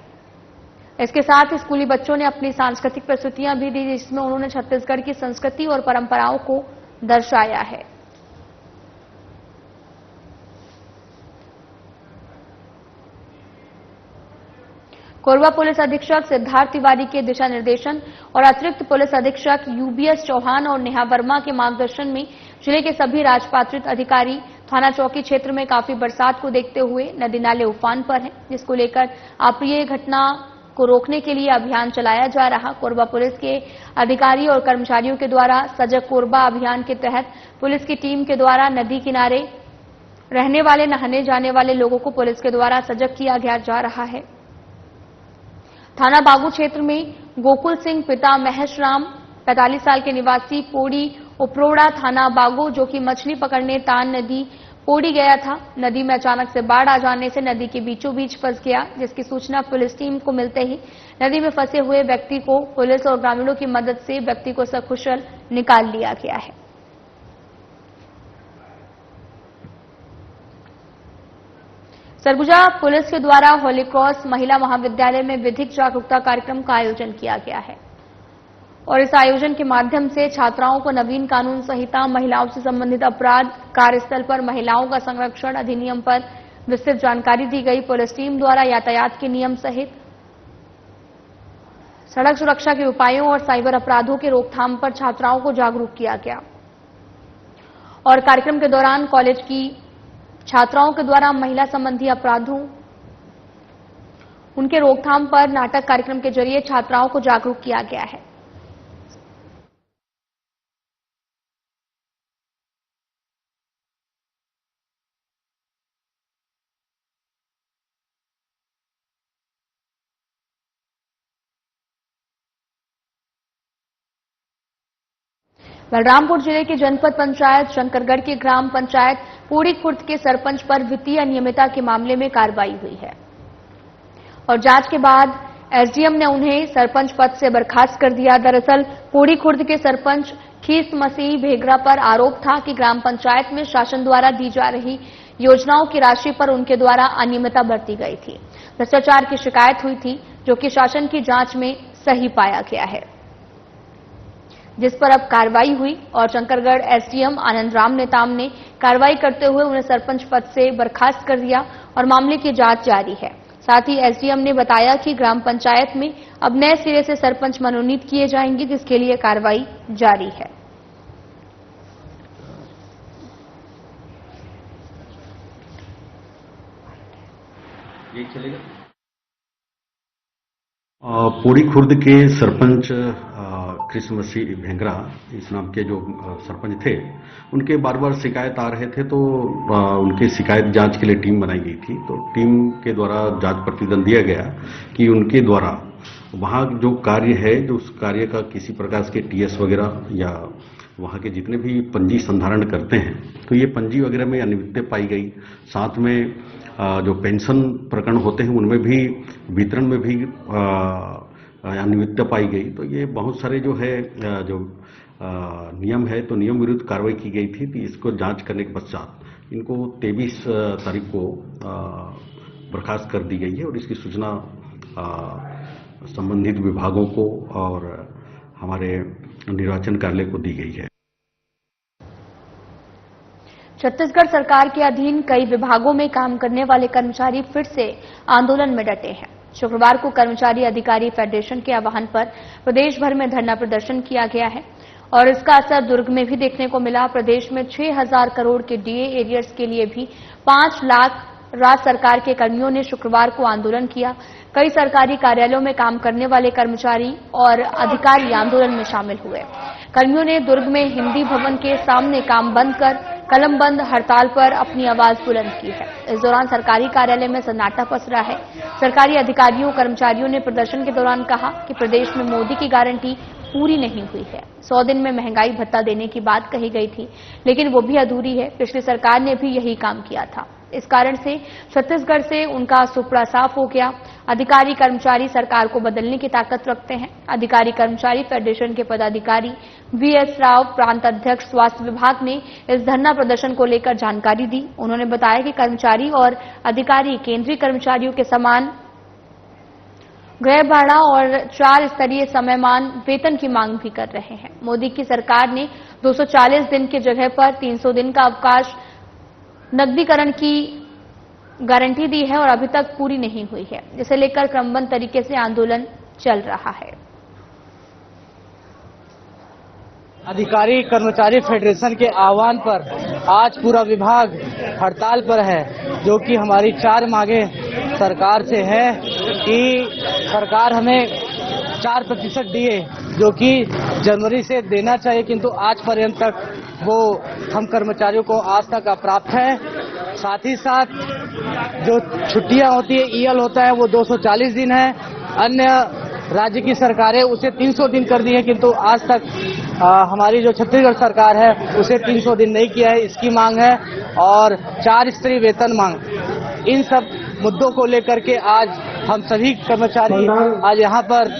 इसके साथ ही स्कूली बच्चों ने अपनी सांस्कृतिक प्रस्तुतियां भी दी, जिसमें उन्होंने छत्तीसगढ़ की संस्कृति और परंपराओं को दर्शाया है। कोरबा पुलिस अधीक्षक सिद्धार्थ तिवारी के दिशा निर्देशन और अतिरिक्त पुलिस अधीक्षक यूबीएस चौहान और नेहा वर्मा के मार्गदर्शन में जिले के सभी राजपात्रित अधिकारी थाना चौकी क्षेत्र में काफी बरसात को देखते हुए नदी नाले उफान पर हैं, जिसको लेकर अप्रिय घटना को रोकने के लिए अभियान चलाया जा रहा। कोरबा पुलिस के अधिकारी और कर्मचारियों के द्वारा सजग कोरबा अभियान के तहत पुलिस की टीम के द्वारा नदी किनारे रहने वाले, नहाने जाने वाले लोगों को पुलिस के द्वारा सजग किया जा रहा है। थाना बागू क्षेत्र में गोकुल सिंह पिता महेश राम 45 साल के निवासी पोड़ी उपरोड़ा थाना बागू, जो कि मछली पकड़ने तान नदी पोड़ी गया था, नदी में अचानक से बाढ़ आ जाने से नदी के बीचों बीच फंस गया, जिसकी सूचना पुलिस टीम को मिलते ही नदी में फंसे हुए व्यक्ति को पुलिस और ग्रामीणों की मदद से व्यक्ति को सकुशल निकाल लिया गया है। सरगुजा पुलिस के द्वारा होली क्रॉस महिला महाविद्यालय में विधिक जागरूकता कार्यक्रम का आयोजन किया गया है और इस आयोजन के माध्यम से छात्राओं को नवीन कानून संहिता, महिलाओं से संबंधित अपराध, कार्यस्थल पर महिलाओं का संरक्षण अधिनियम पर विस्तृत जानकारी दी गई। पुलिस टीम द्वारा यातायात के नियम सहित सड़क सुरक्षा के उपायों और साइबर अपराधों के रोकथाम पर छात्राओं को जागरूक किया गया। और कार्यक्रम के दौरान कॉलेज की छात्राओं के द्वारा महिला संबंधी अपराधों उनके रोकथाम पर नाटक कार्यक्रम के जरिए छात्राओं को जागरूक किया गया है। बलरामपुर जिले की जनपद पंचायत शंकरगढ़ की ग्राम पंचायत पूड़ी खुर्द के सरपंच पर वित्तीय अनियमितता के मामले में कार्रवाई हुई है और जांच के बाद एसडीएम ने उन्हें सरपंच पद से बर्खास्त कर दिया। दरअसल पूड़ी खुर्द के सरपंच खीस मसीह भेगरा पर आरोप था कि ग्राम पंचायत में शासन द्वारा दी जा रही योजनाओं की राशि पर उनके द्वारा अनियमितता बरती गई थी। भ्रष्टाचार की शिकायत हुई थी जो कि शासन की जांच में सही पाया गया है, जिस पर अब कार्रवाई हुई और शंकरगढ़ एसडीएम आनंद राम नेताम ने कार्रवाई करते हुए उन्हें सरपंच पद से बर्खास्त कर दिया और मामले की जांच जारी है। साथ ही एसडीएम ने बताया कि ग्राम पंचायत में अब नए सिरे से सरपंच मनोनीत किए जाएंगे, जिसके लिए कार्रवाई जारी है। ये चलेगा। पूड़ी खुर्द के सरपंच कृष्ण मसीह भेंगरा इस नाम के जो सरपंच थे, उनके बार बार शिकायत आ रहे थे, तो उनकी शिकायत जांच के लिए टीम बनाई गई थी। तो टीम के द्वारा जांच प्रतिवेदन दिया गया कि उनके द्वारा वहाँ जो कार्य है, जो उस कार्य का किसी प्रकार के टीएस वगैरह या वहाँ के जितने भी पंजी संधारण करते हैं, तो ये पंजी वगैरह में अनियमितता पाई गई। साथ में जो पेंशन प्रकरण होते हैं उनमें भी वितरण में भी अनियमितता पाई गई। तो ये बहुत सारे जो है जो नियम है, तो नियम विरुद्ध कार्रवाई की गई थी। तो इसको जांच करने के पश्चात इनको 23 तारीख को बर्खास्त कर दी गई है और इसकी सूचना संबंधित विभागों को और हमारे निर्वाचन कार्यालय को दी गई है। छत्तीसगढ़ सरकार के अधीन कई विभागों में काम करने वाले कर्मचारी फिर से आंदोलन में डटे हैं। शुक्रवार को कर्मचारी अधिकारी फेडरेशन के आह्वान पर प्रदेश भर में धरना प्रदर्शन किया गया है और इसका असर दुर्ग में भी देखने को मिला। प्रदेश में 6,000 करोड़ के डीए एरियर्स के लिए भी 5 लाख राज्य सरकार के कर्मियों ने शुक्रवार को आंदोलन किया। कई सरकारी कार्यालयों में काम करने वाले कर्मचारी और अधिकारी आंदोलन में शामिल हुए। कर्मियों ने दुर्ग में हिंदी भवन के सामने काम बंद कर कलम बंद हड़ताल पर अपनी आवाज बुलंद की है। इस दौरान सरकारी कार्यालय में सन्नाटा पसरा है। सरकारी अधिकारियों कर्मचारियों ने प्रदर्शन के दौरान कहा कि प्रदेश में मोदी की गारंटी पूरी नहीं हुई है। 100 दिन में महंगाई भत्ता देने की बात कही गई थी, लेकिन वो भी अधूरी है। पिछली सरकार ने भी यही काम किया था। इस कारण से छत्तीसगढ़ से उनका सुपड़ा साफ हो गया। अधिकारी कर्मचारी सरकार को बदलने की ताकत रखते हैं। अधिकारी कर्मचारी फेडरेशन के पदाधिकारी वीएस राव, प्रांत अध्यक्ष स्वास्थ्य विभाग ने इस धरना प्रदर्शन को लेकर जानकारी दी। उन्होंने बताया कि कर्मचारी और अधिकारी केंद्रीय कर्मचारियों के समान गृह भाड़ा और 4 स्तरीय समयमान वेतन की मांग भी कर रहे हैं। मोदी की सरकार ने 240 दिन की जगह पर 300 दिन का अवकाश नकदीकरण की गारंटी दी है और अभी तक पूरी नहीं हुई है, जिसे लेकर क्रमबद्ध तरीके से आंदोलन चल रहा है। अधिकारी कर्मचारी फेडरेशन के आह्वान पर आज पूरा विभाग हड़ताल पर है, जो कि हमारी 4 मांगे सरकार से है कि सरकार हमें 4% डीए जो कि जनवरी से देना चाहिए, किंतु आज पर्यंत तक वो हम कर्मचारियों को आज तक अप्राप्त है। साथ ही साथ जो छुट्टियां होती है, ईएल होता है, वो 240 दिन है। अन्य राज्य की सरकारें उसे 300 दिन कर दी है, किंतु आज तक हमारी जो छत्तीसगढ़ सरकार है उसे 300 दिन नहीं किया है। इसकी मांग है और 4 स्तरीय वेतन मांग। इन सब मुद्दों को लेकर के आज हम सभी कर्मचारी आज यहाँ पर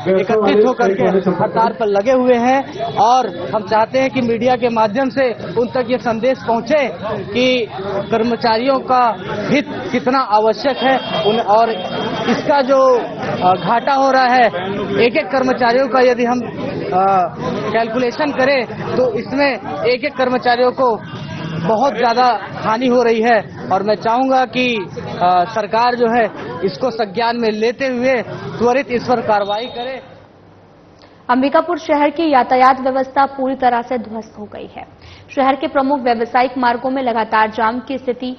एकत्रित होकर के हड़ताल पर लगे हुए हैं और हम चाहते हैं कि मीडिया के माध्यम से उन तक ये संदेश पहुँचे कि कर्मचारियों का हित कितना आवश्यक है और इसका जो घाटा हो रहा है एक कर्मचारियों का, यदि हम कैलकुलेशन करें तो इसमें एक कर्मचारियों को बहुत ज्यादा हानि हो रही है और मैं चाहूंगा कि सरकार जो है इसको संज्ञान में लेते हुए त्वरित इस पर कार्रवाई करे। अंबिकापुर शहर की यातायात व्यवस्था पूरी तरह से ध्वस्त हो गई है। शहर के प्रमुख व्यावसायिक मार्गों में लगातार जाम की स्थिति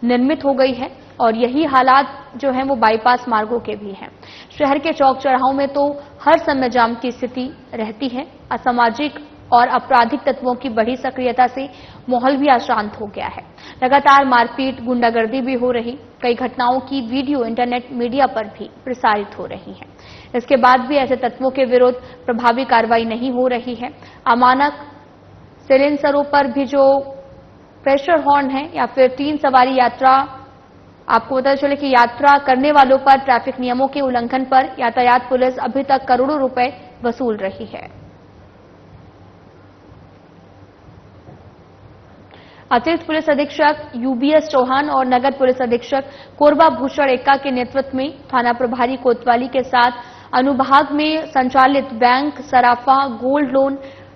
निर्मित हो गई है और यही हालात जो हैं वो बाईपास मार्गों के भी हैं। शहर के चौक चौराहों में तो हर समय जाम की स्थिति रहती है। असामाजिक और आपराधिक तत्वों की बढ़ी सक्रियता से माहौल भी अशांत हो गया है। लगातार मारपीट, गुंडागर्दी भी हो रही, कई घटनाओं की वीडियो इंटरनेट मीडिया पर भी प्रसारित हो रही है। इसके बाद भी ऐसे तत्वों के विरुद्ध प्रभावी कार्रवाई नहीं हो रही है। अमानक सिलेंसरों पर भी जो प्रेशर हॉर्न है या फिर 3 सवारी यात्रा, आपको पता चले कि यात्रा करने वालों पर ट्रैफिक नियमों के उल्लंघन पर यातायात पुलिस अभी तक करोड़ों रुपए वसूल रही है। अतिरिक्त पुलिस अधीक्षक यूबीएस चौहान और नगर पुलिस अधीक्षक कोरबा भूषण एक्का के नेतृत्व में थाना प्रभारी कोतवाली के साथ अनुभाग में संचालित बैंक, सराफा, गोल्ड लोन,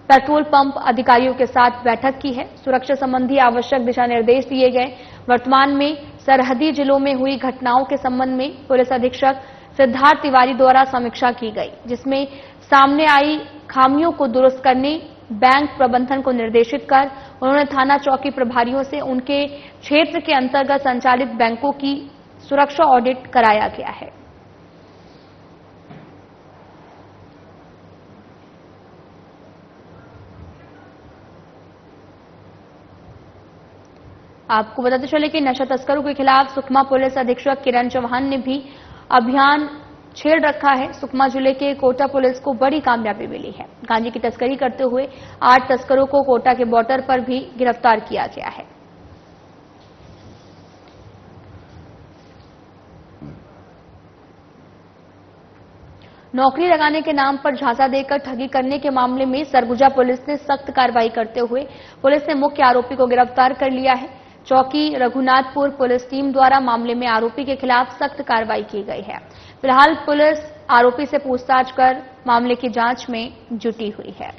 पेट्रोल पंप अधिकारियों के साथ बैठक की है। सुरक्षा संबंधी आवश्यक दिशा निर्देश दिए गए। वर्तमान में सरहदी जिलों में हुई घटनाओं के संबंध में पुलिस अधीक्षक सिद्धार्थ तिवारी द्वारा समीक्षा की गई, जिसमें सामने आई खामियों को दुरुस्त करने बैंक प्रबंधन को निर्देशित कर उन्होंने थाना चौकी प्रभारियों से उनके क्षेत्र के अंतर्गत संचालित बैंकों की सुरक्षा ऑडिट कराया गया है। आपको बताते चले कि नशा तस्करों के खिलाफ सुकमा पुलिस अधीक्षक किरण चौहान ने भी अभियान छेड़ रखा है। सुकमा जिले के कोटा पुलिस को बड़ी कामयाबी मिली है। गांजे की तस्करी करते हुए 8 तस्करों को कोटा के बॉर्डर पर भी गिरफ्तार किया गया है। नौकरी लगाने के नाम पर झांसा देकर ठगी करने के मामले में सरगुजा पुलिस ने सख्त कार्रवाई करते हुए पुलिस ने मुख्य आरोपी को गिरफ्तार कर लिया है। चौकी रघुनाथपुर पुलिस टीम द्वारा मामले में आरोपी के खिलाफ सख्त कार्रवाई की गई है। फिलहाल पुलिस आरोपी से पूछताछ कर मामले की जांच में जुटी हुई है।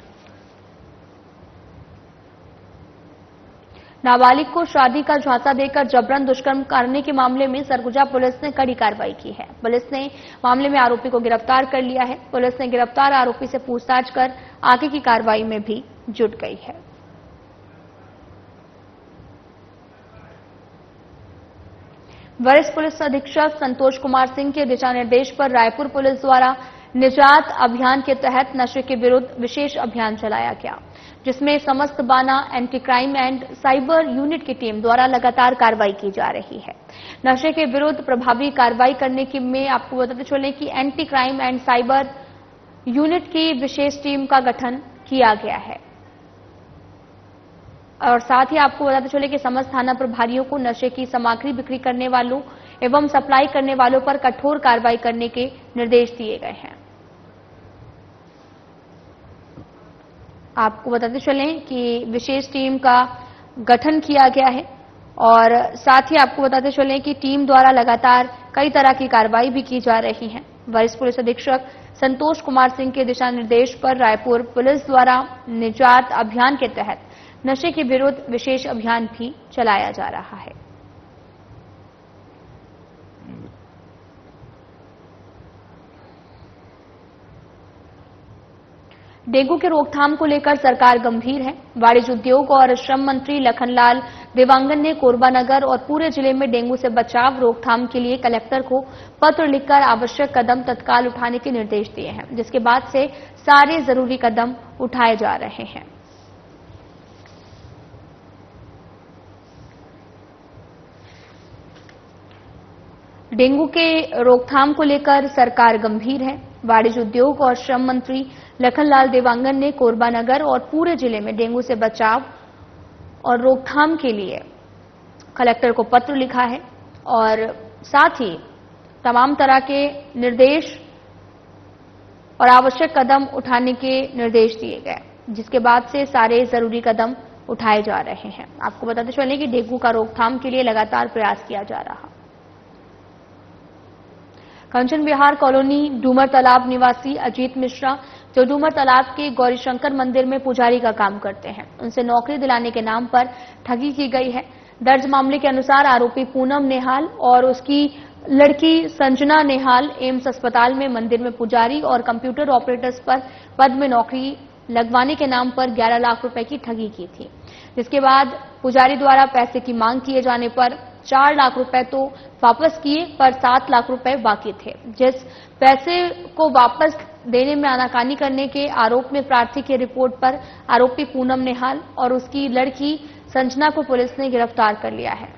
नाबालिग को शादी का झांसा देकर जबरन दुष्कर्म करने के मामले में सरगुजा पुलिस ने कड़ी कार्रवाई की है। पुलिस ने मामले में आरोपी को गिरफ्तार कर लिया है। पुलिस ने गिरफ्तार आरोपी से पूछताछ कर आगे की कार्रवाई में भी जुट गई है। वरिष्ठ पुलिस अधीक्षक संतोष कुमार सिंह के दिशा निर्देश पर रायपुर पुलिस द्वारा निजात अभियान के तहत नशे के विरुद्ध विशेष अभियान चलाया गया, जिसमें समस्त बाना anti crime and cyber unit की टीम द्वारा लगातार कार्रवाई की जा रही है। नशे के विरुद्ध प्रभावी कार्रवाई करने की में आपको बताते चले कि anti crime and cyber unit की विशेष टीम का गठन किया गया है और साथ ही आपको बताते चले कि समस्त थाना प्रभारियों को नशे की सामग्री बिक्री करने वालों एवं सप्लाई करने वालों पर कठोर कार्रवाई करने के निर्देश दिए गए हैं। आपको बताते चलें कि विशेष टीम का गठन किया गया है और साथ ही आपको बताते चलें कि टीम द्वारा लगातार कई तरह की कार्रवाई भी की जा रही है। वरिष्ठ पुलिस अधीक्षक संतोष कुमार सिंह के दिशा निर्देश पर रायपुर पुलिस द्वारा निजात अभियान के तहत नशे के विरुद्ध विशेष अभियान भी चलाया जा रहा है। डेंगू के रोकथाम को लेकर सरकार गंभीर है। वाणिज्य उद्योग और श्रम मंत्री लखनलाल देवांगन ने कोरबा नगर और पूरे जिले में डेंगू से बचाव रोकथाम के लिए कलेक्टर को पत्र लिखकर आवश्यक कदम तत्काल उठाने के निर्देश दिए हैं, जिसके बाद से सारे जरूरी कदम उठाए जा रहे हैं। डेंगू के रोकथाम को लेकर सरकार गंभीर है। वाणिज्य उद्योग और श्रम मंत्री लखनलाल देवांगन ने कोरबा नगर और पूरे जिले में डेंगू से बचाव और रोकथाम के लिए कलेक्टर को पत्र लिखा है और साथ ही तमाम तरह के निर्देश और आवश्यक कदम उठाने के निर्देश दिए गए, जिसके बाद से सारे जरूरी कदम उठाए जा रहे हैं। आपको बताते चलें कि डेंगू का रोकथाम के लिए लगातार प्रयास किया जा रहा। कंचन विहार कॉलोनी डूमर तालाब निवासी अजीत मिश्रा, जो डूमर तालाब के गौरीशंकर मंदिर में पुजारी का काम करते हैं, उनसे नौकरी दिलाने के नाम पर ठगी की गई है। दर्ज मामले के अनुसार आरोपी पूनम नेहाल और उसकी लड़की संजना नेहाल एम्स अस्पताल में मंदिर में पुजारी और कंप्यूटर ऑपरेटर्स पर पद में नौकरी लगवाने के नाम पर 11 लाख रुपए की ठगी की थी, जिसके बाद पुजारी द्वारा पैसे की मांग किए जाने पर 4 लाख रुपए तो वापस किए पर 7 लाख रुपए बाकी थे। जिस पैसे को वापस देने में आनाकानी करने के आरोप में प्रार्थी की रिपोर्ट पर आरोपी पूनम नेहाल और उसकी लड़की संजना को पुलिस ने गिरफ्तार कर लिया है।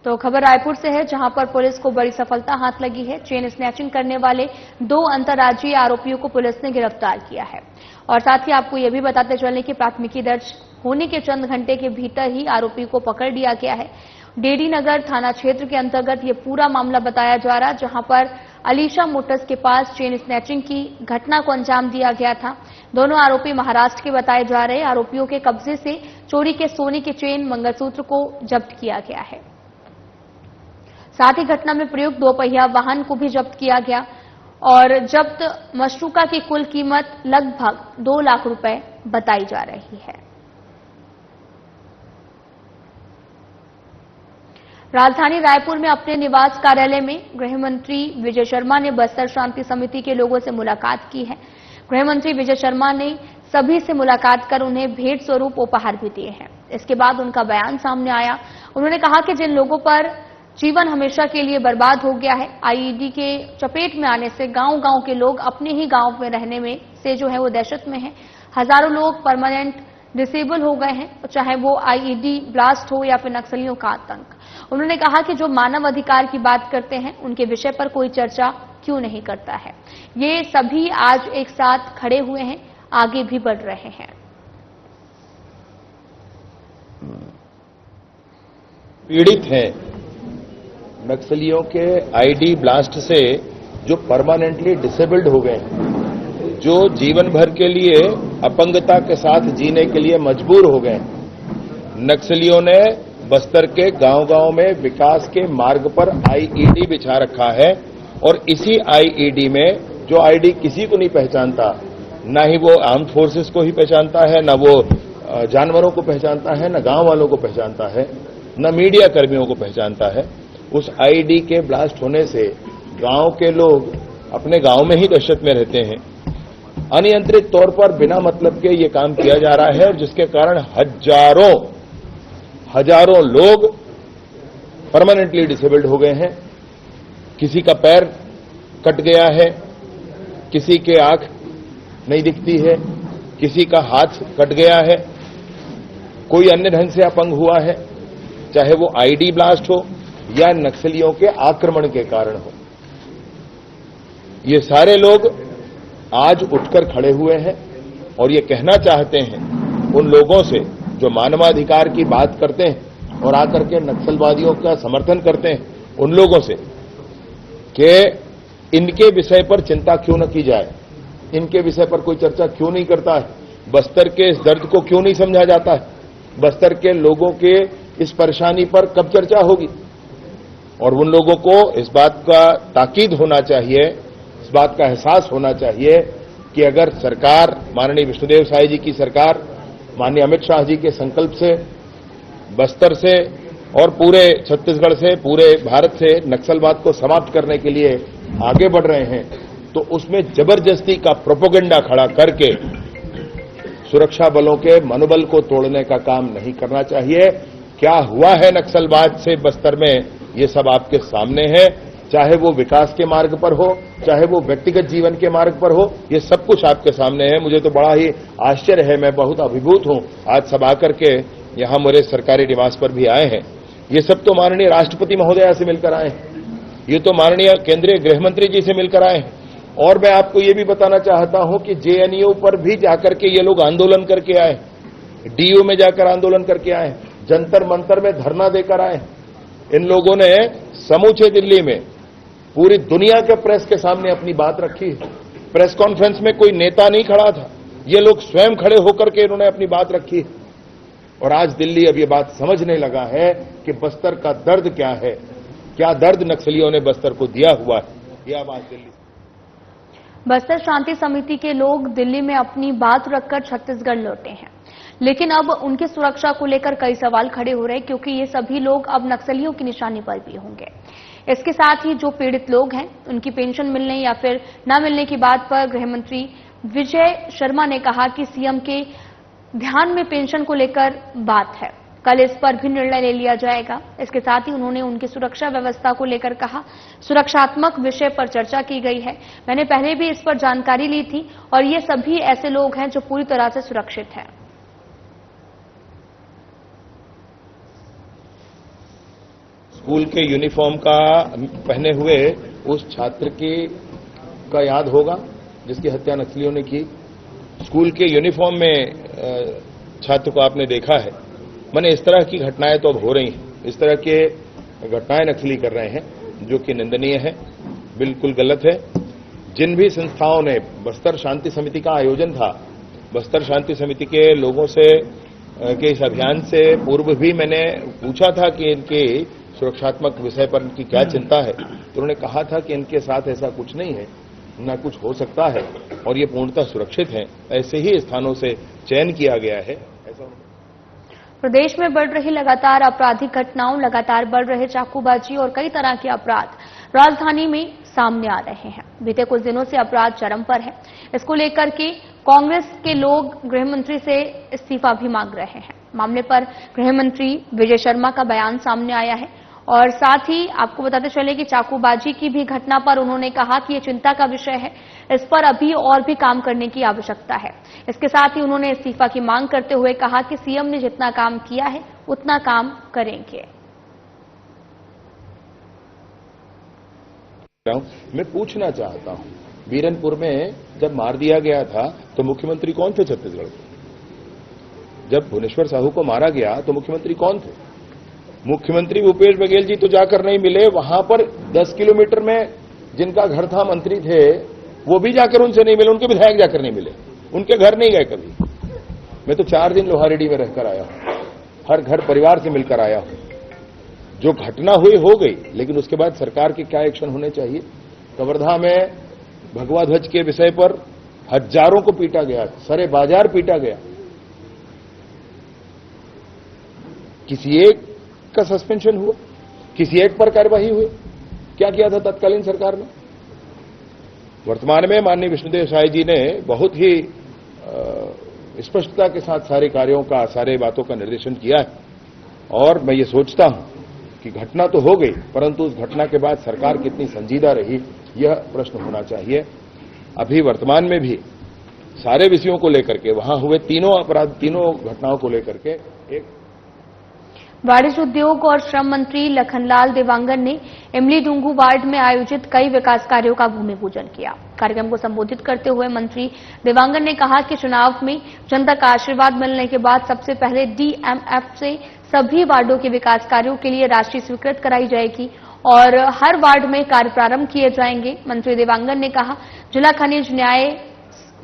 तो खबर रायपुर से है, जहां पर पुलिस को बड़ी सफलता हाथ लगी है। चेन स्नैचिंग करने वाले 2 अंतर्राज्यीय आरोपियों को पुलिस ने गिरफ्तार किया है। और साथ ही आपको यह भी बताते चलें कि प्राथमिकी दर्ज होने के चंद घंटे के भीतर ही आरोपी को पकड़ लिया गया है। डेडी नगर थाना क्षेत्र के अंतर्गत ये पूरा मामला बताया जा रहा, जहां पर अलीशा मोटर्स के पास चेन स्नैचिंग की घटना को अंजाम दिया गया था। दोनों आरोपी महाराष्ट्र के बताए जा रहे। आरोपियों के कब्जे से चोरी के सोने के चेन मंगलसूत्र को जब्त किया गया है। साथ ही घटना में प्रयुक्त 2 पहिया वाहन को भी जब्त किया गया और जब्त मशरूका की कुल कीमत लगभग 2 लाख रुपए बताई जा रही है। राजधानी रायपुर में अपने निवास कार्यालय में गृह मंत्री विजय शर्मा ने बस्तर शांति समिति के लोगों से मुलाकात की है। गृह मंत्री विजय शर्मा ने सभी से मुलाकात कर उन्हें भेंट स्वरूप उपहार भी दिए हैं। इसके बाद उनका बयान सामने आया। उन्होंने कहा कि जिन लोगों पर जीवन हमेशा के लिए बर्बाद हो गया है, आईईडी के चपेट में आने से गांव-गांव के लोग अपने ही गांव में रहने में से जो है वो दहशत में हैं। हजारों लोग परमानेंट डिसेबल हो गए हैं, चाहे वो आईईडी ब्लास्ट हो या फिर नक्सलियों का आतंक। उन्होंने कहा कि जो मानव अधिकार की बात करते हैं उनके विषय पर कोई चर्चा क्यों नहीं करता है। ये सभी आज एक साथ खड़े हुए हैं, आगे भी बढ़ रहे हैं। पीड़ित हैं नक्सलियों के आईडी ब्लास्ट से, जो परमानेंटली डिसेबल्ड हो गए, जो जीवन भर के लिए अपंगता के साथ जीने के लिए मजबूर हो गए। नक्सलियों ने बस्तर के गांव-गांव में विकास के मार्ग पर आईईडी बिछा रखा है और इसी आईईडी में जो आईडी किसी को नहीं पहचानता, ना ही वो आर्म्ड फोर्सेस को ही पहचानता है, ना वो जानवरों को पहचानता है, ना गांव वालों को पहचानता है, ना मीडिया कर्मियों को पहचानता है। उस आईडी के ब्लास्ट होने से गांव के लोग अपने गांव में ही दहशत में रहते हैं। अनियंत्रित तौर पर बिना मतलब के ये काम किया जा रहा है, जिसके कारण हजारों लोग परमानेंटली डिसेबल्ड हो गए हैं। किसी का पैर कट गया है, किसी के आंख नहीं दिखती है, किसी का हाथ कट गया है, कोई अन्य ढंग से अपंग हुआ है, चाहे वो आईडी ब्लास्ट हो या नक्सलियों के आक्रमण के कारण हो। ये सारे लोग आज उठकर खड़े हुए हैं और ये कहना चाहते हैं उन लोगों से जो मानवाधिकार की बात करते हैं और आकर के नक्सलवादियों का समर्थन करते हैं, उन लोगों से कि इनके विषय पर चिंता क्यों न की जाए, इनके विषय पर कोई चर्चा क्यों नहीं करता है, बस्तर के इस दर्द को क्यों नहीं समझा जाता है, बस्तर के लोगों के इस परेशानी पर कब चर्चा होगी। और उन लोगों को इस बात का ताकीद होना चाहिए, इस बात का एहसास होना चाहिए कि अगर सरकार, माननीय विष्णुदेव साई जी की सरकार, माननीय अमित शाह जी के संकल्प से बस्तर से और पूरे छत्तीसगढ़ से, पूरे भारत से नक्सलवाद को समाप्त करने के लिए आगे बढ़ रहे हैं, तो उसमें जबरदस्ती का प्रोपेगेंडा खड़ा करके सुरक्षा बलों के मनोबल को तोड़ने का काम नहीं करना चाहिए। क्या हुआ है नक्सलवाद से बस्तर में, ये सब आपके सामने है। चाहे वो विकास के मार्ग पर हो, चाहे वो व्यक्तिगत जीवन के मार्ग पर हो, ये सब कुछ आपके सामने है। मुझे तो बड़ा ही आश्चर्य है, मैं बहुत अभिभूत हूं। आज सब आकर के यहां मेरे सरकारी निवास पर भी आए हैं। ये सब तो माननीय राष्ट्रपति महोदया से मिलकर आए हैं, ये तो माननीय केंद्रीय गृह मंत्री जी से मिलकर आए हैं। और मैं आपको ये भी बताना चाहता हूं कि जेएनयू पर भी जाकर के ये लोग आंदोलन करके आए, डीयू में जाकर आंदोलन करके आए, जंतर मंतर में धरना देकर आए। इन लोगों ने समूचे दिल्ली में पूरी दुनिया के प्रेस के सामने अपनी बात रखी। प्रेस कॉन्फ्रेंस में कोई नेता नहीं खड़ा था, ये लोग स्वयं खड़े होकर के इन्होंने अपनी बात रखी। और आज दिल्ली अब ये बात समझने लगा है कि बस्तर का दर्द क्या है, क्या दर्द नक्सलियों ने बस्तर को दिया हुआ है। यह बात दिल्ली। बस्तर शांति समिति के लोग दिल्ली में अपनी बात रखकर छत्तीसगढ़ लौटे हैं, लेकिन अब उनकी सुरक्षा को लेकर कई सवाल खड़े हो रहे हैं, क्योंकि ये सभी लोग अब नक्सलियों की निशाने पर भी होंगे। इसके साथ ही जो पीड़ित लोग हैं उनकी पेंशन मिलने या फिर न मिलने की बात पर गृह मंत्री विजय शर्मा ने कहा कि सीएम के ध्यान में पेंशन को लेकर बात है, कल इस पर भी निर्णय ले लिया जाएगा। इसके साथ ही उन्होंने उनकी सुरक्षा व्यवस्था को लेकर कहा, सुरक्षात्मक विषय पर चर्चा की गई है, मैंने पहले भी इस पर जानकारी ली थी और ये सभी ऐसे लोग हैं जो पूरी तरह से सुरक्षित हैं। स्कूल के यूनिफॉर्म का पहने हुए उस छात्र का याद होगा जिसकी हत्या नक्सलियों ने की। स्कूल के यूनिफॉर्म में छात्र को आपने देखा है। माने इस तरह की घटनाएं तो अब हो रही हैं, इस तरह के घटनाएं नक्सली कर रहे हैं, जो कि निंदनीय है, बिल्कुल गलत है। जिन भी संस्थाओं ने बस्तर शांति समिति का आयोजन था, बस्तर शांति समिति के लोगों से के इस अभियान से पूर्व भी मैंने पूछा था कि इनके सुरक्षात्मक विषय पर इनकी क्या चिंता है, तो उन्होंने कहा था कि इनके साथ ऐसा कुछ नहीं है, न कुछ हो सकता है और ये पूर्णतः सुरक्षित हैं। ऐसे ही स्थानों से चयन किया गया है। प्रदेश में बढ़ रही लगातार आपराधिक घटनाओं, लगातार बढ़ रहे चाकूबाजी और कई तरह के अपराध राजधानी में सामने आ रहे हैं। बीते कुछ दिनों से अपराध चरम पर है। इसको लेकर के कांग्रेस के लोग गृह मंत्री से इस्तीफा भी मांग रहे हैं। मामले पर गृह मंत्री विजय शर्मा का बयान सामने आया है और साथ ही आपको बताते चले कि चाकूबाजी की भी घटना पर उन्होंने कहा कि ये चिंता का विषय है, इस पर अभी और भी काम करने की आवश्यकता है। इसके साथ ही उन्होंने इस्तीफा की मांग करते हुए कहा कि सीएम ने जितना काम किया है उतना काम करेंगे। मैं पूछना चाहता हूं, बीरनपुर में जब मार दिया गया था तो मुख्यमंत्री कौन थे छत्तीसगढ़ के? जब भुवनेश्वर साहू को मारा गया तो मुख्यमंत्री कौन थे? मुख्यमंत्री भूपेश बघेल जी तो जाकर नहीं मिले। वहां पर 10 किलोमीटर में जिनका घर था, मंत्री थे, वो भी जाकर उनसे नहीं मिले, उनके विधायक जाकर नहीं मिले, उनके घर नहीं गए कभी। मैं तो 4 दिन लोहारेडी में रहकर आया हूं, हर घर परिवार से मिलकर आया हूं। जो घटना हुई हो गई, लेकिन उसके बाद सरकार के क्या एक्शन होने चाहिए। कवर्धा में भगवा ध्वज के विषय पर हजारों को पीटा गया, सारे बाजार पीटा गया, किसी एक का सस्पेंशन हुआ, किसी एक पर कार्यवाही हुई? क्या किया था तत्कालीन सरकार ने? वर्तमान में माननीय विष्णुदेव साय जी ने बहुत ही स्पष्टता के साथ सारे कार्यों का, सारे बातों का निर्देशन किया है और मैं ये सोचता हूं कि घटना तो हो गई, परंतु उस घटना के बाद सरकार कितनी संजीदा रही, यह प्रश्न होना चाहिए। अभी वर्तमान में भी सारे विषयों को लेकर के, वहां हुए तीनों घटनाओं को लेकर के एक वाणिज्य उद्योग और श्रम मंत्री लखनलाल देवांगन ने इमली डूंगू वार्ड में आयोजित कई विकास कार्यों का भूमि पूजन किया। कार्यक्रम को संबोधित करते हुए मंत्री देवांगन ने कहा कि चुनाव में जनता का आशीर्वाद मिलने के बाद सबसे पहले डीएमएफ से सभी वार्डों के विकास कार्यों के लिए राशि स्वीकृत कराई जाएगी और हर वार्ड में कार्य प्रारंभ किए जाएंगे। मंत्री देवांगन ने कहा, जिला खनिज न्याय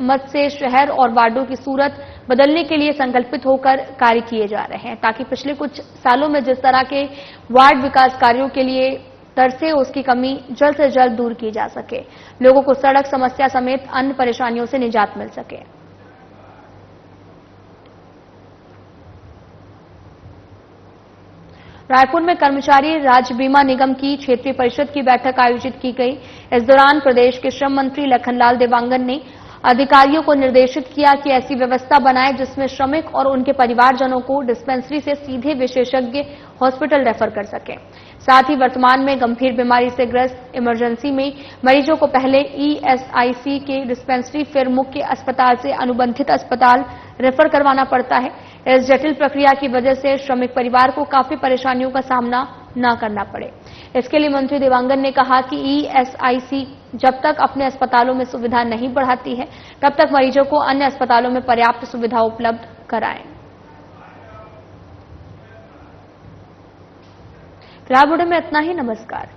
मत से शहर और वार्डों की सूरत बदलने के लिए संकल्पित होकर कार्य किए जा रहे हैं, ताकि पिछले कुछ सालों में जिस तरह के वार्ड विकास कार्यों के लिए तरसे उसकी कमी जल्द से जल्द दूर की जा सके, लोगों को सड़क समस्या समेत अन्य परेशानियों से निजात मिल सके। रायपुर में कर्मचारी राज्य बीमा निगम की क्षेत्रीय परिषद की बैठक आयोजित की गई। इस दौरान प्रदेश के श्रम मंत्री लखनलाल देवांगन ने अधिकारियों को निर्देशित किया कि ऐसी व्यवस्था बनाए जिसमें श्रमिक और उनके परिवारजनों को डिस्पेंसरी से सीधे विशेषज्ञ हॉस्पिटल रेफर कर सकें। साथ ही वर्तमान में गंभीर बीमारी से ग्रस्त इमरजेंसी में मरीजों को पहले ईएसआईसी के डिस्पेंसरी फिर मुख्य अस्पताल से अनुबंधित अस्पताल रेफर करवाना पड़ता है। इस जटिल प्रक्रिया की वजह से श्रमिक परिवार को काफी परेशानियों का सामना न करना पड़े। इसके लिए मंत्री देवांगन ने कहा कि ईएसआईसी जब तक अपने अस्पतालों में सुविधा नहीं बढ़ाती है, तब तक मरीजों को अन्य अस्पतालों में पर्याप्त सुविधा उपलब्ध कराएं। फिलहाल वीडियो में इतना ही। नमस्कार।